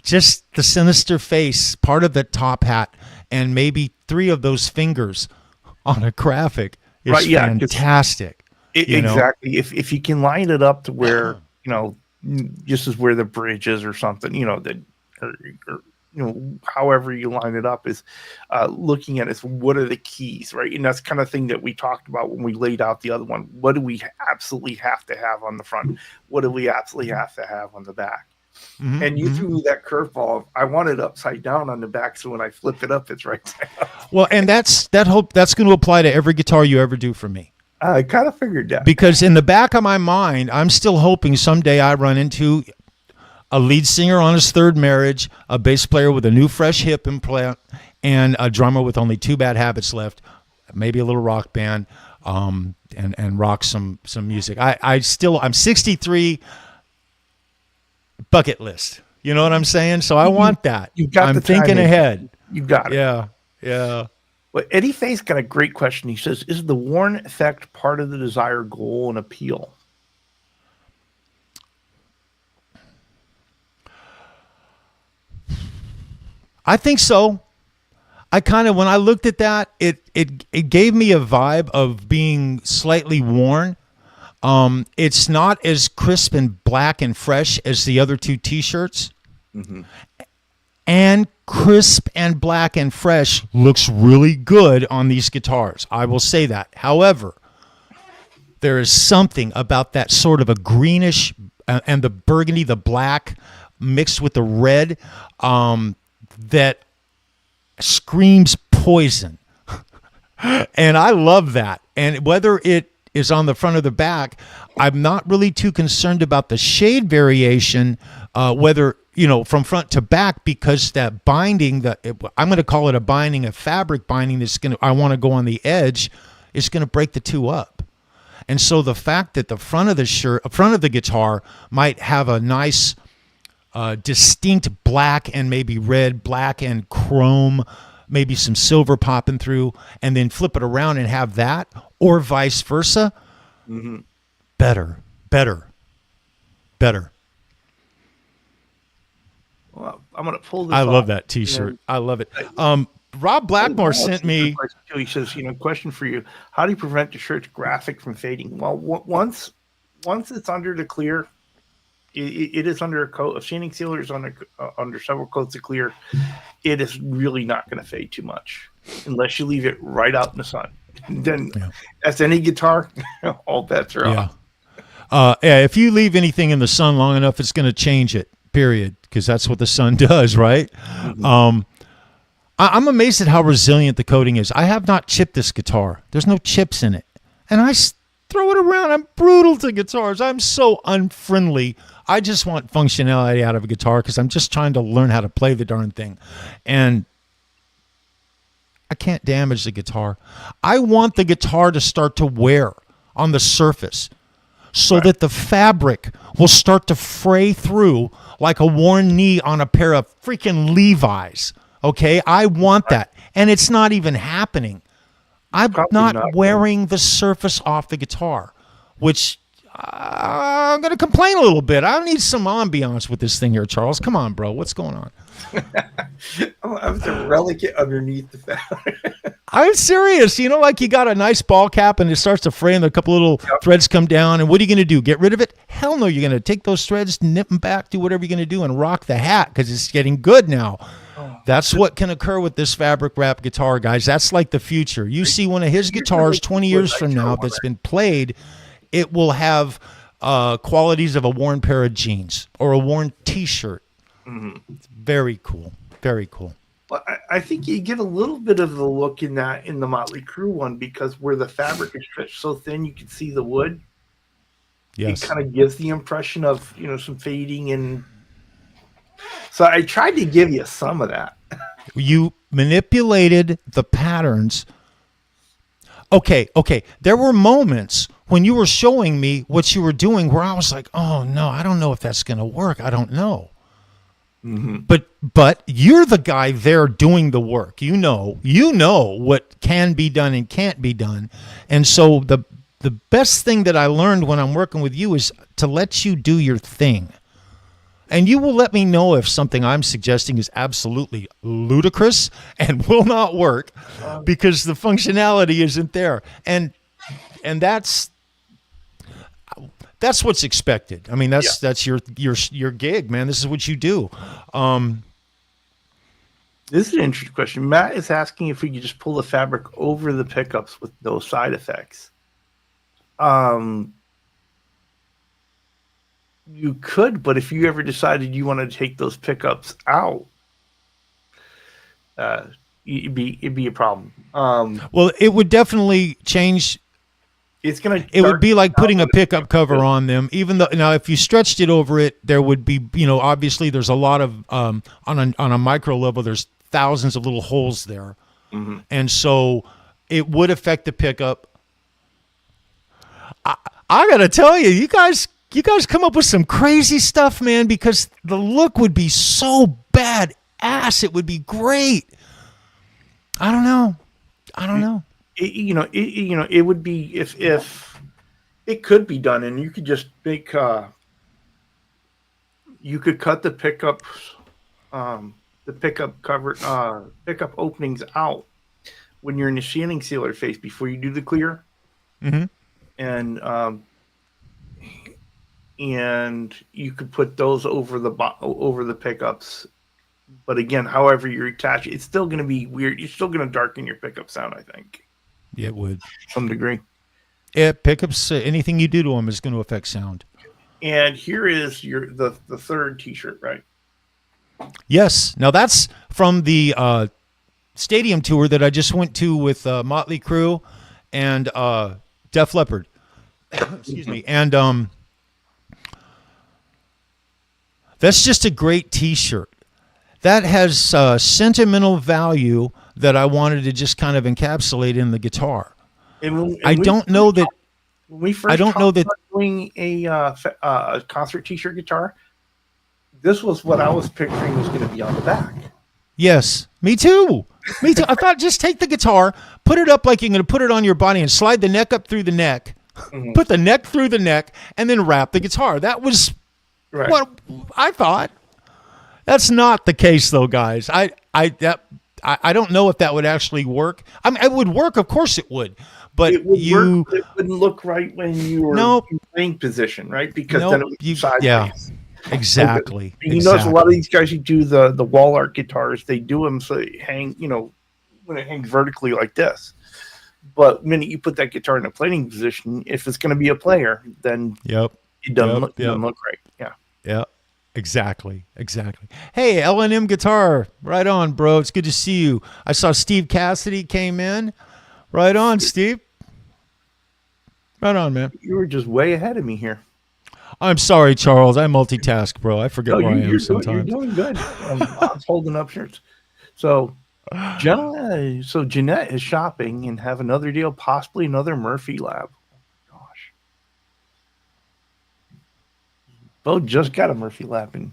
Just the sinister face, part of the top hat, and maybe 3 of those fingers on a graphic is fantastic. Exactly. If you can line it up to where just as where the bridge is or something, that or however you line it up is looking at is what are the keys, right? And that's kind of thing that we talked about when we laid out the other one. What do we absolutely have to have on the front? What do we absolutely have to have on the back? And you threw that curveball. I want it upside down on the back, so when I flip it up, it's right down. Well, and that's going to apply to every guitar you ever do for me. I kind of figured that. Because in the back of my mind, I'm still hoping someday I run into a lead singer on his 3rd marriage, a bass player with a new fresh hip implant, and a drummer with only 2 bad habits left, maybe a little rock band, and rock some music. I'm 63, bucket list. You know what I'm saying? So I want that. I'm thinking ahead. You got it. Yeah. Well, Eddie Faye's got a great question. He says, is the worn effect part of the desired goal and appeal? I think so. When I looked at that, it gave me a vibe of being slightly worn. It's not as crisp and black and fresh as the other 2 T-shirts. And crisp and black and fresh looks really good on these guitars. I will say that. However, there is something about that sort of a greenish and the burgundy, the black mixed with the red, that screams poison. And I love that. And whether it is on the front or the back, I'm not really too concerned about the shade variation, whether, from front to back, because that binding, I'm going to call it a fabric binding I want to go on the edge, is going to break the 2 up. And so the fact that the front of the guitar might have a nice distinct black and maybe red, black and chrome, maybe some silver popping through, and then flip it around and have that, or vice versa, better. Well, I'm going to pull this I off. love that T-shirt. I love it. Rob Blackmore sent me... He says, question for you. How do you prevent the shirt's graphic from fading? Well, once it's under the clear, it is under a coat. A sanding sealer is under several coats of clear. It is really not going to fade too much unless you leave it right out in the sun. Then, as any guitar, all bets are off. If you leave anything in the sun long enough, it's going to change it, period, because that's what the sun does, right? I'm amazed at how resilient the coating is. I have not chipped this guitar. There's no chips in it. And I throw it around. I'm brutal to guitars. I'm so unfriendly. I just want functionality out of a guitar because I'm just trying to learn how to play the darn thing. And I can't damage the guitar. I want the guitar to start to wear on the surface. so that the fabric will start to fray through like a worn knee on a pair of freaking Levi's. Okay, I want that. And it's not even happening. I'm Probably not not. wearing the surface off the guitar, which I'm going to complain a little bit. I need some ambiance with this thing here, Charles. Come on, bro. What's going on? I have to relic it underneath the fabric. I'm serious. You know, like you got a nice ball cap and it starts to fray and a couple little threads come down. And what are you going to do? Get rid of it? Hell no. You're going to take those threads, nip them back, do whatever you're going to do, and rock the hat because it's getting good now. That's what can occur with this fabric wrap guitar, guys. That's like the future. You see one of his guitars 20 years from now that's been played, it will have qualities of a worn pair of jeans or a worn T-shirt. It's very cool. Very cool. Well, I think you get a little bit of the look in the Motley Crue one because where the fabric is stretched so thin you can see the wood. Yes. It kind of gives the impression of some fading, and so I tried to give you some of that. You manipulated the patterns. Okay. There were moments when you were showing me what you were doing where I was like, oh no, I don't know if that's going to work. I don't know. But you're the guy there doing the work. You know what can be done and can't be done. And so the best thing that I learned when I'm working with you is to let you do your thing. And you will let me know if something I'm suggesting is absolutely ludicrous and will not work because the functionality isn't there. And that's what's expected. I mean, that's your gig, man. This is what you do. This is an interesting question. Matt is asking if we could just pull the fabric over the pickups with no side effects. You could, but if you ever decided you wanted to take those pickups out, it'd be a problem. Well, it would definitely change. It would be like putting a pickup cover on them, even though now if you stretched it over it, there would be, obviously there's a lot of on a micro level, there's thousands of little holes there, and so it would affect the pickup. I gotta tell you, you guys come up with some crazy stuff, man, because the look would be so badass. It would be great. I don't know. It would be if it could be done, and you could just make you could cut the pickups, the pickup cover, pickup openings out when you're in the sanding sealer phase before you do the clear, and you could put those over the pickups. But again, however you attach it, it's still going to be weird. You're still going to darken your pickup sound, I think. Yeah, it would. To some degree. Yeah, pickups, anything you do to them is going to affect sound. And here is the third T-shirt, right? Yes. Now that's from the stadium tour that I just went to with Motley Crue and Def Leppard. Excuse me. And that's just a great T-shirt. That has sentimental value that I wanted to just kind of encapsulate in the guitar. I don't know that doing a concert T-shirt guitar, this was what I was picturing was going to be on the back. Yes, me too. I thought just take the guitar, put it up like you're going to put it on your body, and slide the neck up through the neck, put the neck through the neck, and then wrap the guitar. That was what I thought. That's not the case, though, guys. I don't know if that would actually work. I mean, it would work. Of course it would. But it wouldn't look right when you were in playing position, right? Because then it would be sideways. Yeah, exactly. You notice a lot of these guys who do the wall art guitars, they do them so they hang, when it hangs vertically like this. But the minute you put that guitar in a playing position, if it's going to be a player, then it doesn't look right. Yeah. Yeah. Exactly. Hey, L&M Guitar, right on, bro. It's good to see you. I saw Steve Cassidy came in. Right on, Steve. Right on, man. You were just way ahead of me here. I'm sorry, Charles. I multitask, bro. I forget where I am sometimes. You're doing good. I was holding up shirts. So, Jeanette is shopping and have another deal, possibly another Murphy Lab. Bo just got a Murphy lapping.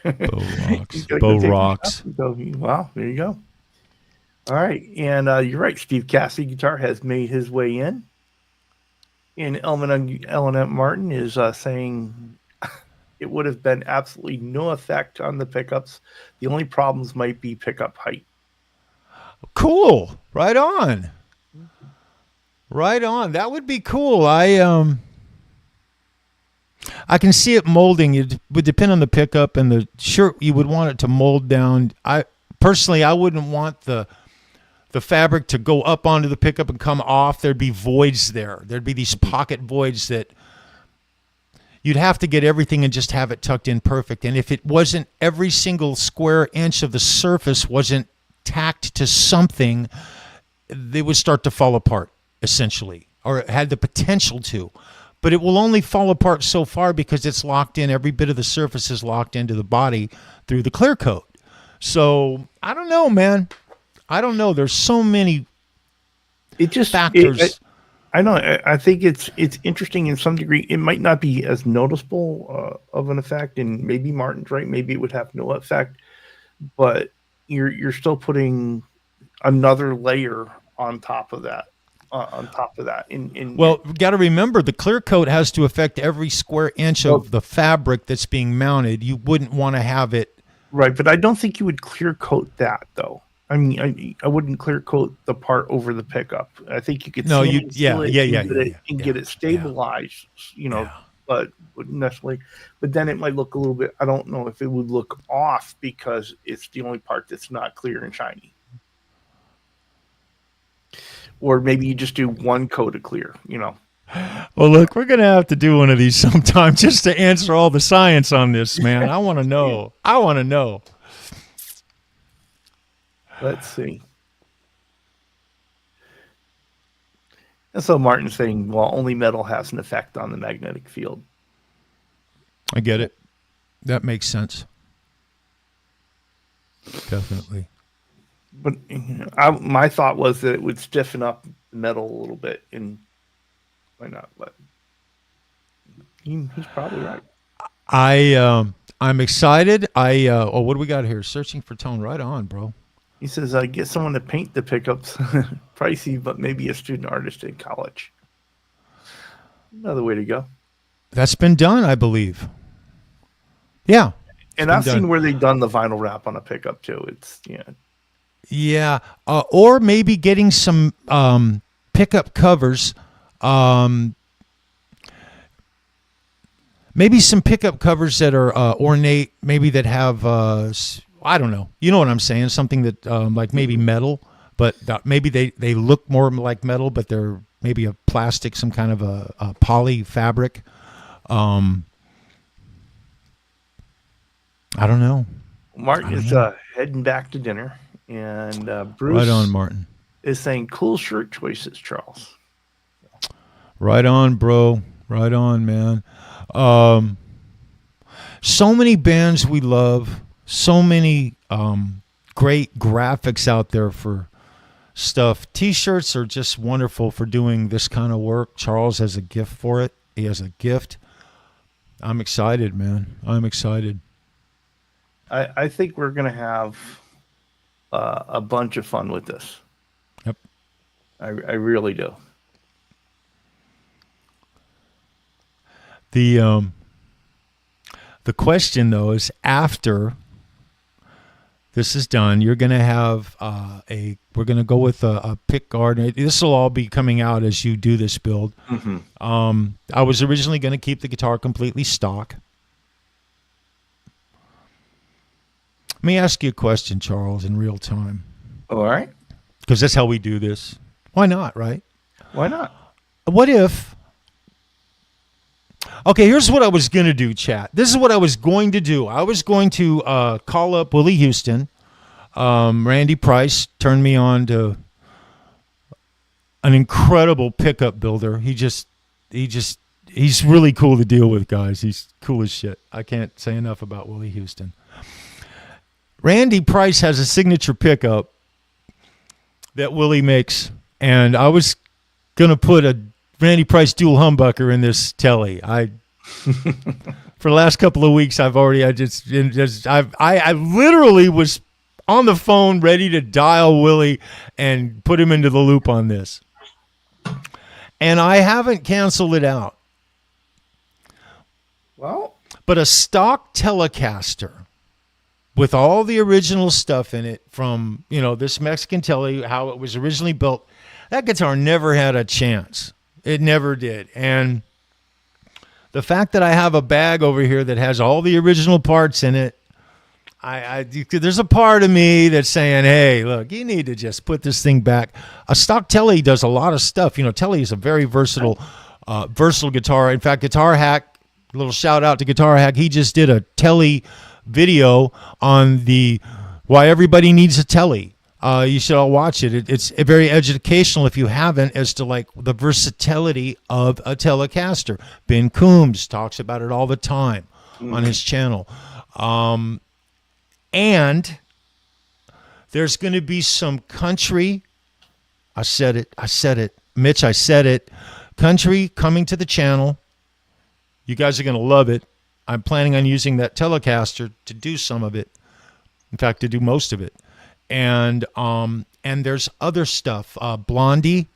Bo He's rocks. got to go Bo take a rocks. shot. So, wow, there you go. All right, and you're right. Steve Cassidy guitar has made his way in, and Eleanor Martin is saying it would have been absolutely no effect on the pickups. The only problems might be pickup height. Cool. Right on. Right on. That would be cool. I can see it molding. It would depend on the pickup and the sure you would want it to mold down. I personally I wouldn't want the fabric to go up onto the pickup and come off. There'd be voids there. There'd be these pocket voids that you'd have to get everything and just have it tucked in perfect. And if it wasn't every single square inch of the surface wasn't tacked to something, they would start to fall apart essentially, or it had the potential to. But it will only fall apart so far because it's locked in. Every bit of the surface is locked into the body through the clear coat. So I don't know, man. I don't know. There's so many factors. I know. I think it's interesting in some degree. It might not be as noticeable of an effect, and maybe Martin's right. Maybe it would have no effect, but you're still putting another layer on top of that. Well, got to remember the clear coat has to affect every square inch of the fabric that's being mounted. You wouldn't want to have it right, but I don't think you would clear coat that though. I mean, I wouldn't clear coat the part over the pickup. I think you could get it stabilized, but wouldn't necessarily. But then it might look a little bit. I don't know if it would look off because it's the only part that's not clear and shiny. Or maybe you just do one coat of clear, Well, look, we're going to have to do one of these sometime just to answer all the science on this, man. I want to know. Let's see. And so Martin's saying, well, only metal has an effect on the magnetic field. I get it. That makes sense. Definitely. But my thought was that it would stiffen up the metal a little bit, and why not? But he's probably right. I'm excited. What do we got here? Searching for tone. Right on, bro. He says, get someone to paint the pickups. Pricey, but maybe a student artist in college. Another way to go. That's been done, I believe. Yeah. And I've seen where they've done the vinyl wrap on a pickup too. It's Yeah, or maybe getting some pickup covers. Maybe some pickup covers that are ornate, maybe that have, I don't know. You know what I'm saying? Something that like maybe metal, but maybe they look more like metal, but they're maybe a plastic, some kind of a poly fabric. I don't know. Martin is heading back to dinner. And Bruce right on, Martin, is saying cool shirt choices, Charles. Right on, bro. Right on, man. So many bands we love. So many great graphics out there for stuff. T-shirts are just wonderful for doing this kind of work. Charles has a gift for it. He has a gift. I'm excited, man. I'm excited. I think we're going to have a bunch of fun with this. Yep. I really do. The question though is after this is done, you're going to have we're going to go with a pick guard. This will all be coming out as you do this build. Mm-hmm. I was originally going to keep the guitar completely stock. Let me ask you a question, Charles, in real time. All right. Because that's how we do this. Why not, right? Why not? What if... Okay, here's what I was going to do, chat. This is what I was going to do. I was going to call up Willie Houston. Randy Price turned me on to an incredible pickup builder. He's really cool to deal with, guys. He's cool as shit. I can't say enough about Willie Houston. Randy Price has a signature pickup that Willie makes, and I was going to put a Randy Price dual humbucker in this telly. For the last couple of weeks, I literally was on the phone ready to dial Willie and put him into the loop on this. And I haven't canceled it out. Well, but a stock Telecaster with all the original stuff in it from, this Mexican Tele, how it was originally built, that guitar never had a chance. It never did. And the fact that I have a bag over here that has all the original parts in it, there's a part of me that's saying, hey, look, you need to just put this thing back. A stock Tele does a lot of stuff. Tele is a very versatile guitar. In fact, Guitar Hack, a little shout out to Guitar Hack, he just did a Tele video on the why everybody needs a Tele. You should all watch it. It's very educational if you haven't, as to like the versatility of a Telecaster. Ben Coombs talks about it all the time on his channel. And there's going to be some country. I said it. Mitch, I said it. Country coming to the channel. You guys are going to love it. I'm planning on using that Telecaster to do some of it. In fact, to do most of it. And there's other stuff. Blondie.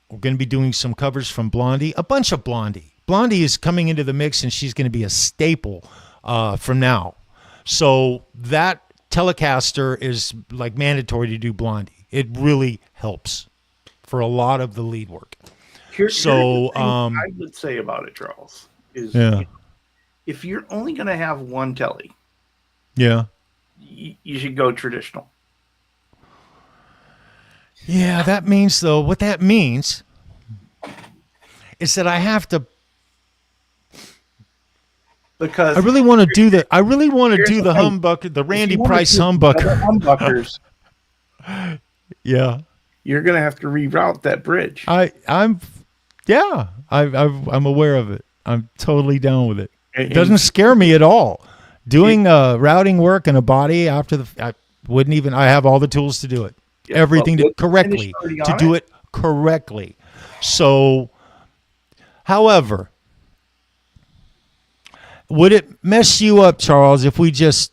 We're going to be doing some covers from Blondie. A bunch of Blondie. Blondie is coming into the mix, and she's going to be a staple from now. So that Telecaster is like mandatory to do Blondie. It really helps for a lot of the lead work. Here's the thing I would say about it, Charles, is if you're only going to have one Tele, you should go traditional. Yeah, that means, though, what that means is that I have to. Because I really want to do the humbucker, the Randy Price humbucker. Humbuckers. Yeah. You're going to have to reroute that bridge. I'm aware of it. I'm totally down with it. It doesn't scare me at all. Doing routing work and a body after I have all the tools to do it. Yeah, Everything to do it correctly. So, however, would it mess you up, Charles, if we just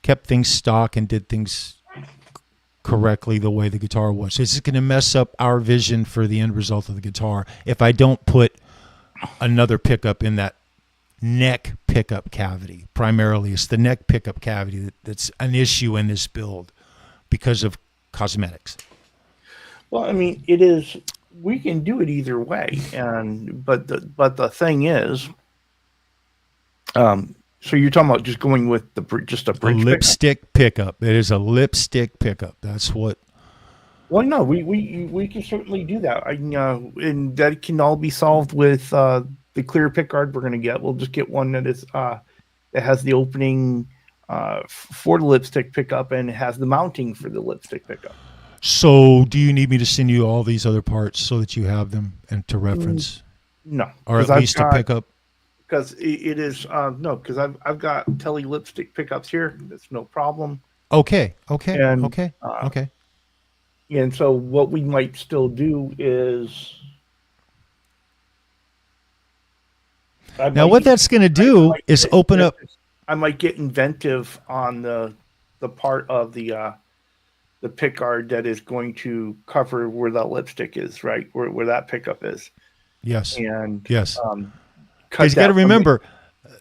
kept things stock and did things correctly the way the guitar was? Is it going to mess up our vision for the end result of the guitar if I don't put another pickup in that neck pickup cavity? Primarily, it's the neck pickup cavity that's an issue in this build because of cosmetics. Well, I mean, it is. We can do it either way, but the thing is, so you're talking about just going with just a bridge lipstick pickup. It is a lipstick pickup. That's what. Well, no, we can certainly do that. And that can all be solved with the clear pickguard we're going to get. We'll just get one that is that has the opening for the lipstick pickup and has the mounting for the lipstick pickup. So, do you need me to send you all these other parts so that you have them and to reference? No, or at least to pick up. Because it is no, because I've got Tele lipstick pickups here. That's no problem. Okay. And so what we might still do is what that's going to do is open up. I might get inventive on the part of the pickguard that is going to cover where that lipstick is, right? Where that pickup is. Yes. And yes. Because you got to remember,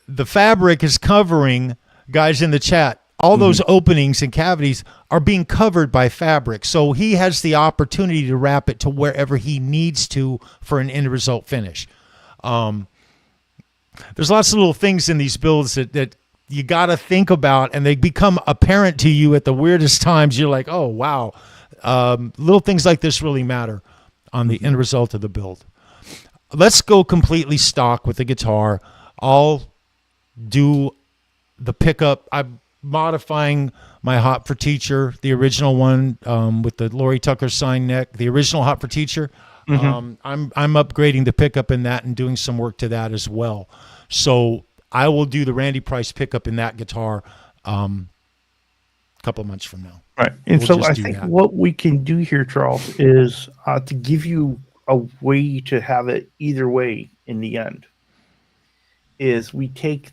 the fabric is covering, guys in the chat, all those openings and cavities are being covered by fabric. So he has the opportunity to wrap it to wherever he needs to for an end result finish. There's lots of little things in these builds that you got to think about, and they become apparent to you at the weirdest times. You're like, oh, wow. Little things like this really matter on the end result of the build. Let's go completely stock with the guitar. I'll do the pickup. I'm modifying my Hot for Teacher, the original one with the Lori Tucker sign neck, the original Hot for Teacher. I'm upgrading the pickup in that and doing some work to that as well. So I will do the Randy Price pickup in that guitar a couple of months from now. Right. And so I think what we can do here, Charles, is to give you a way to have it either way in the end is we take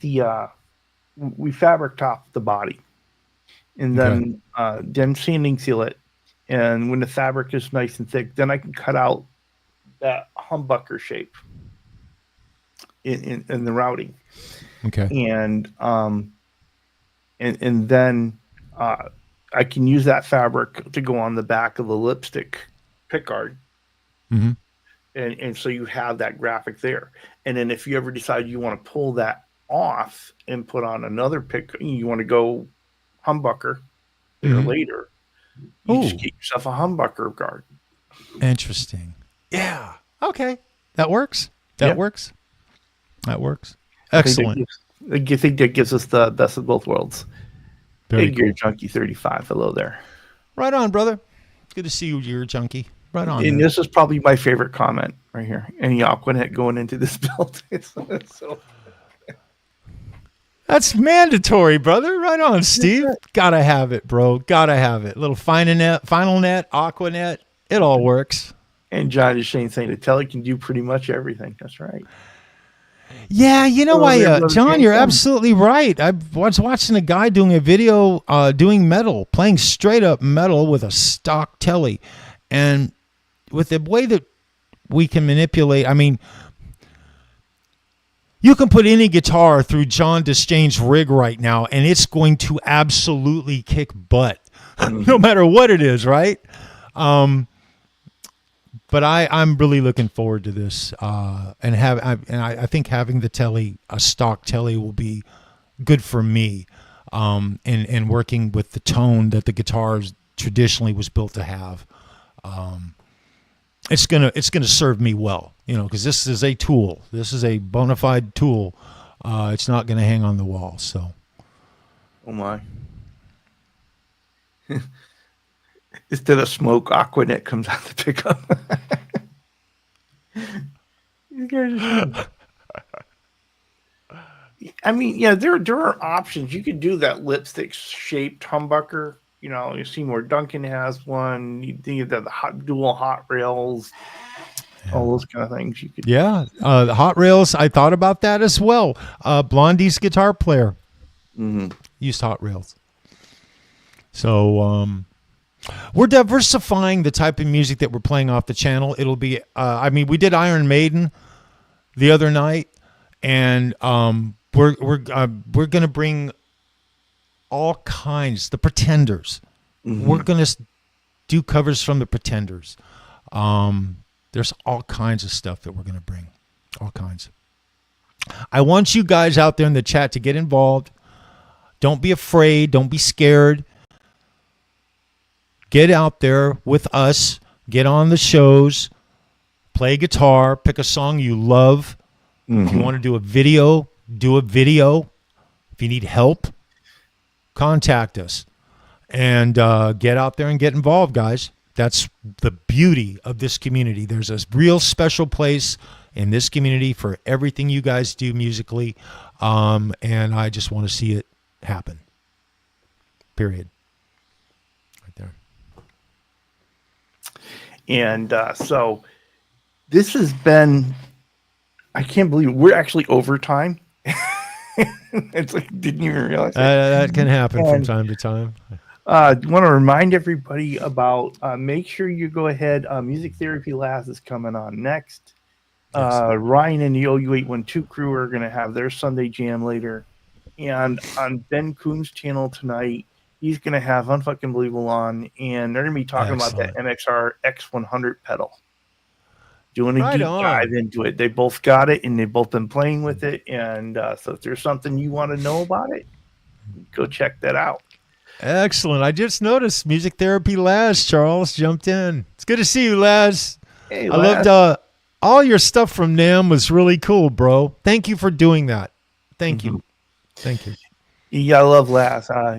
we fabric top the body and Okay. then sanding seal it. And when the fabric is nice and thick, then I can cut out that humbucker shape in the routing. Okay. And then uh, I can use that fabric to go on the back of the lipstick pickguard, Mm-hmm. and so you have that graphic there. And then if you ever decide you want to pull that off and put on another pick, you want to go humbucker there Mm-hmm. later, you just Ooh, get yourself a humbucker guard. interesting. Yeah. Okay. That works. That Yeah, works. That works. I think Excellent. I think that gives us the best of both worlds. Very Big Gear cool. Junkie 35, hello there. Right on, brother. Good to see you, you're a junkie. Right on, And man. this is probably my favorite comment right here. Any Aquanet going into this build? So That's mandatory, brother. Right on, Steve. Gotta have it, bro. Gotta have it. Little final net, aqua net. It all works. and John is Shane saying the telly can do pretty much everything. That's right. Yeah, you know, Hello there, brother John, James. you're absolutely right. I was watching a guy doing a video doing metal, playing straight up metal with a stock telly. And with the way that we can manipulate, I mean, you can put any guitar through John Disdain's rig right now, and it's going to absolutely kick butt, no matter what it is, right? But I'm really looking forward to this, and I think having the telly, a stock telly, will be good for me, and working with the tone that the guitar traditionally was built to have. It's gonna serve me well, because this is a tool. This is a bona fide tool. It's not gonna hang on the wall. So, Oh my. Instead of smoke, Aquanet comes out the pickup. These guys are funny. I mean, yeah, there are options. You could do that lipstick shaped humbucker. You see where Duncan has one. You think of the dual hot rails, all those kind of things. You could. yeah, the Hot Rails. I thought about that as well. Blondie's guitar player used Hot Rails. So we're diversifying the type of music that we're playing off the channel. It'll be, we did Iron Maiden the other night, and we're gonna bring all kinds. The Pretenders. We're gonna do covers from the Pretenders. There's all kinds of stuff that we're gonna bring. All kinds. I want you guys out there in the chat to get involved. Don't be afraid. Don't be scared. Get out there with us. Get on the shows. Play guitar. Pick a song you love. If you want to do a video, do a video. If you need help, contact us. And get out there and get involved, guys. That's the beauty of this community. There's a real special place in this community for everything you guys do musically. And I just want to see it happen. Period. Right there. And so this has been, I can't believe we're actually overtime. It's like, didn't even realize That can happen from time to time. I want to remind everybody about make sure you go ahead. Music Therapy Labs is coming on next. Yes. Ryan and the OU812 crew are going to have their Sunday jam later. And on Ben Coon's channel tonight, he's going to have Unfucking Believable on, and they're going to be talking about that MXR X100 pedal. Doing a deep dive into it. They both got it, and they've both been playing with it. And so if there's something you want to know about it, go check that out. Excellent. I just noticed Music Therapy Laz, Charles, jumped in. It's good to see you, Laz. Hey, I loved all your stuff from NAMM was really cool, bro. Thank you for doing that. Thank you. Thank you. Yeah, I love Laz. I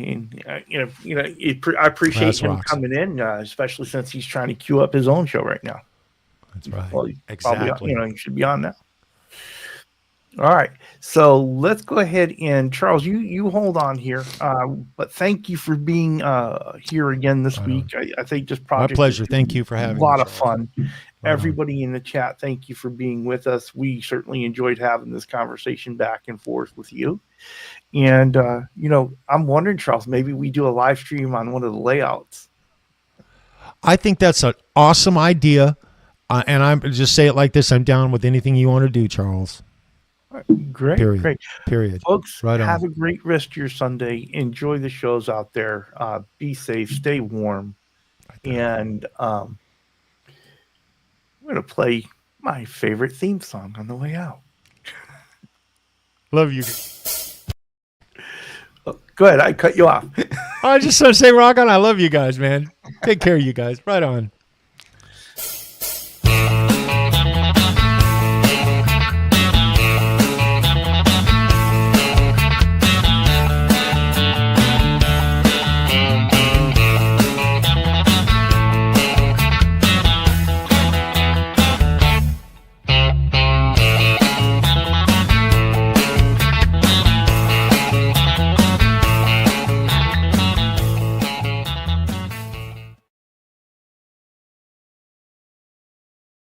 appreciate Laz him rocks. coming in, especially since he's trying to queue up his own show right now. That's right. Well, Exactly. probably, he should be on now. All right. So let's go ahead and Charles, you hold on here. But thank you for being here again this Right on. week. I think this My project is pleasure. going to Thank be you for a having me, lot of Charles. fun. Right on. Everybody in the chat, thank you for being with us. We certainly enjoyed having this conversation back and forth with you. And I'm wondering, Charles, maybe we do a live stream on one of the layouts. I think that's an awesome idea. And I'm just say it like this: I'm down with anything you want to do, Charles. All right, great, Period. great. Period. Folks, Right have on. a great rest of your Sunday. Enjoy the shows out there. Be safe, stay warm. Right there. And I'm going to play my favorite theme song on the way out. Love you. Oh, go ahead, I cut you off. I just want to say, rock on. I love you guys, man. Take care of you guys. Right on.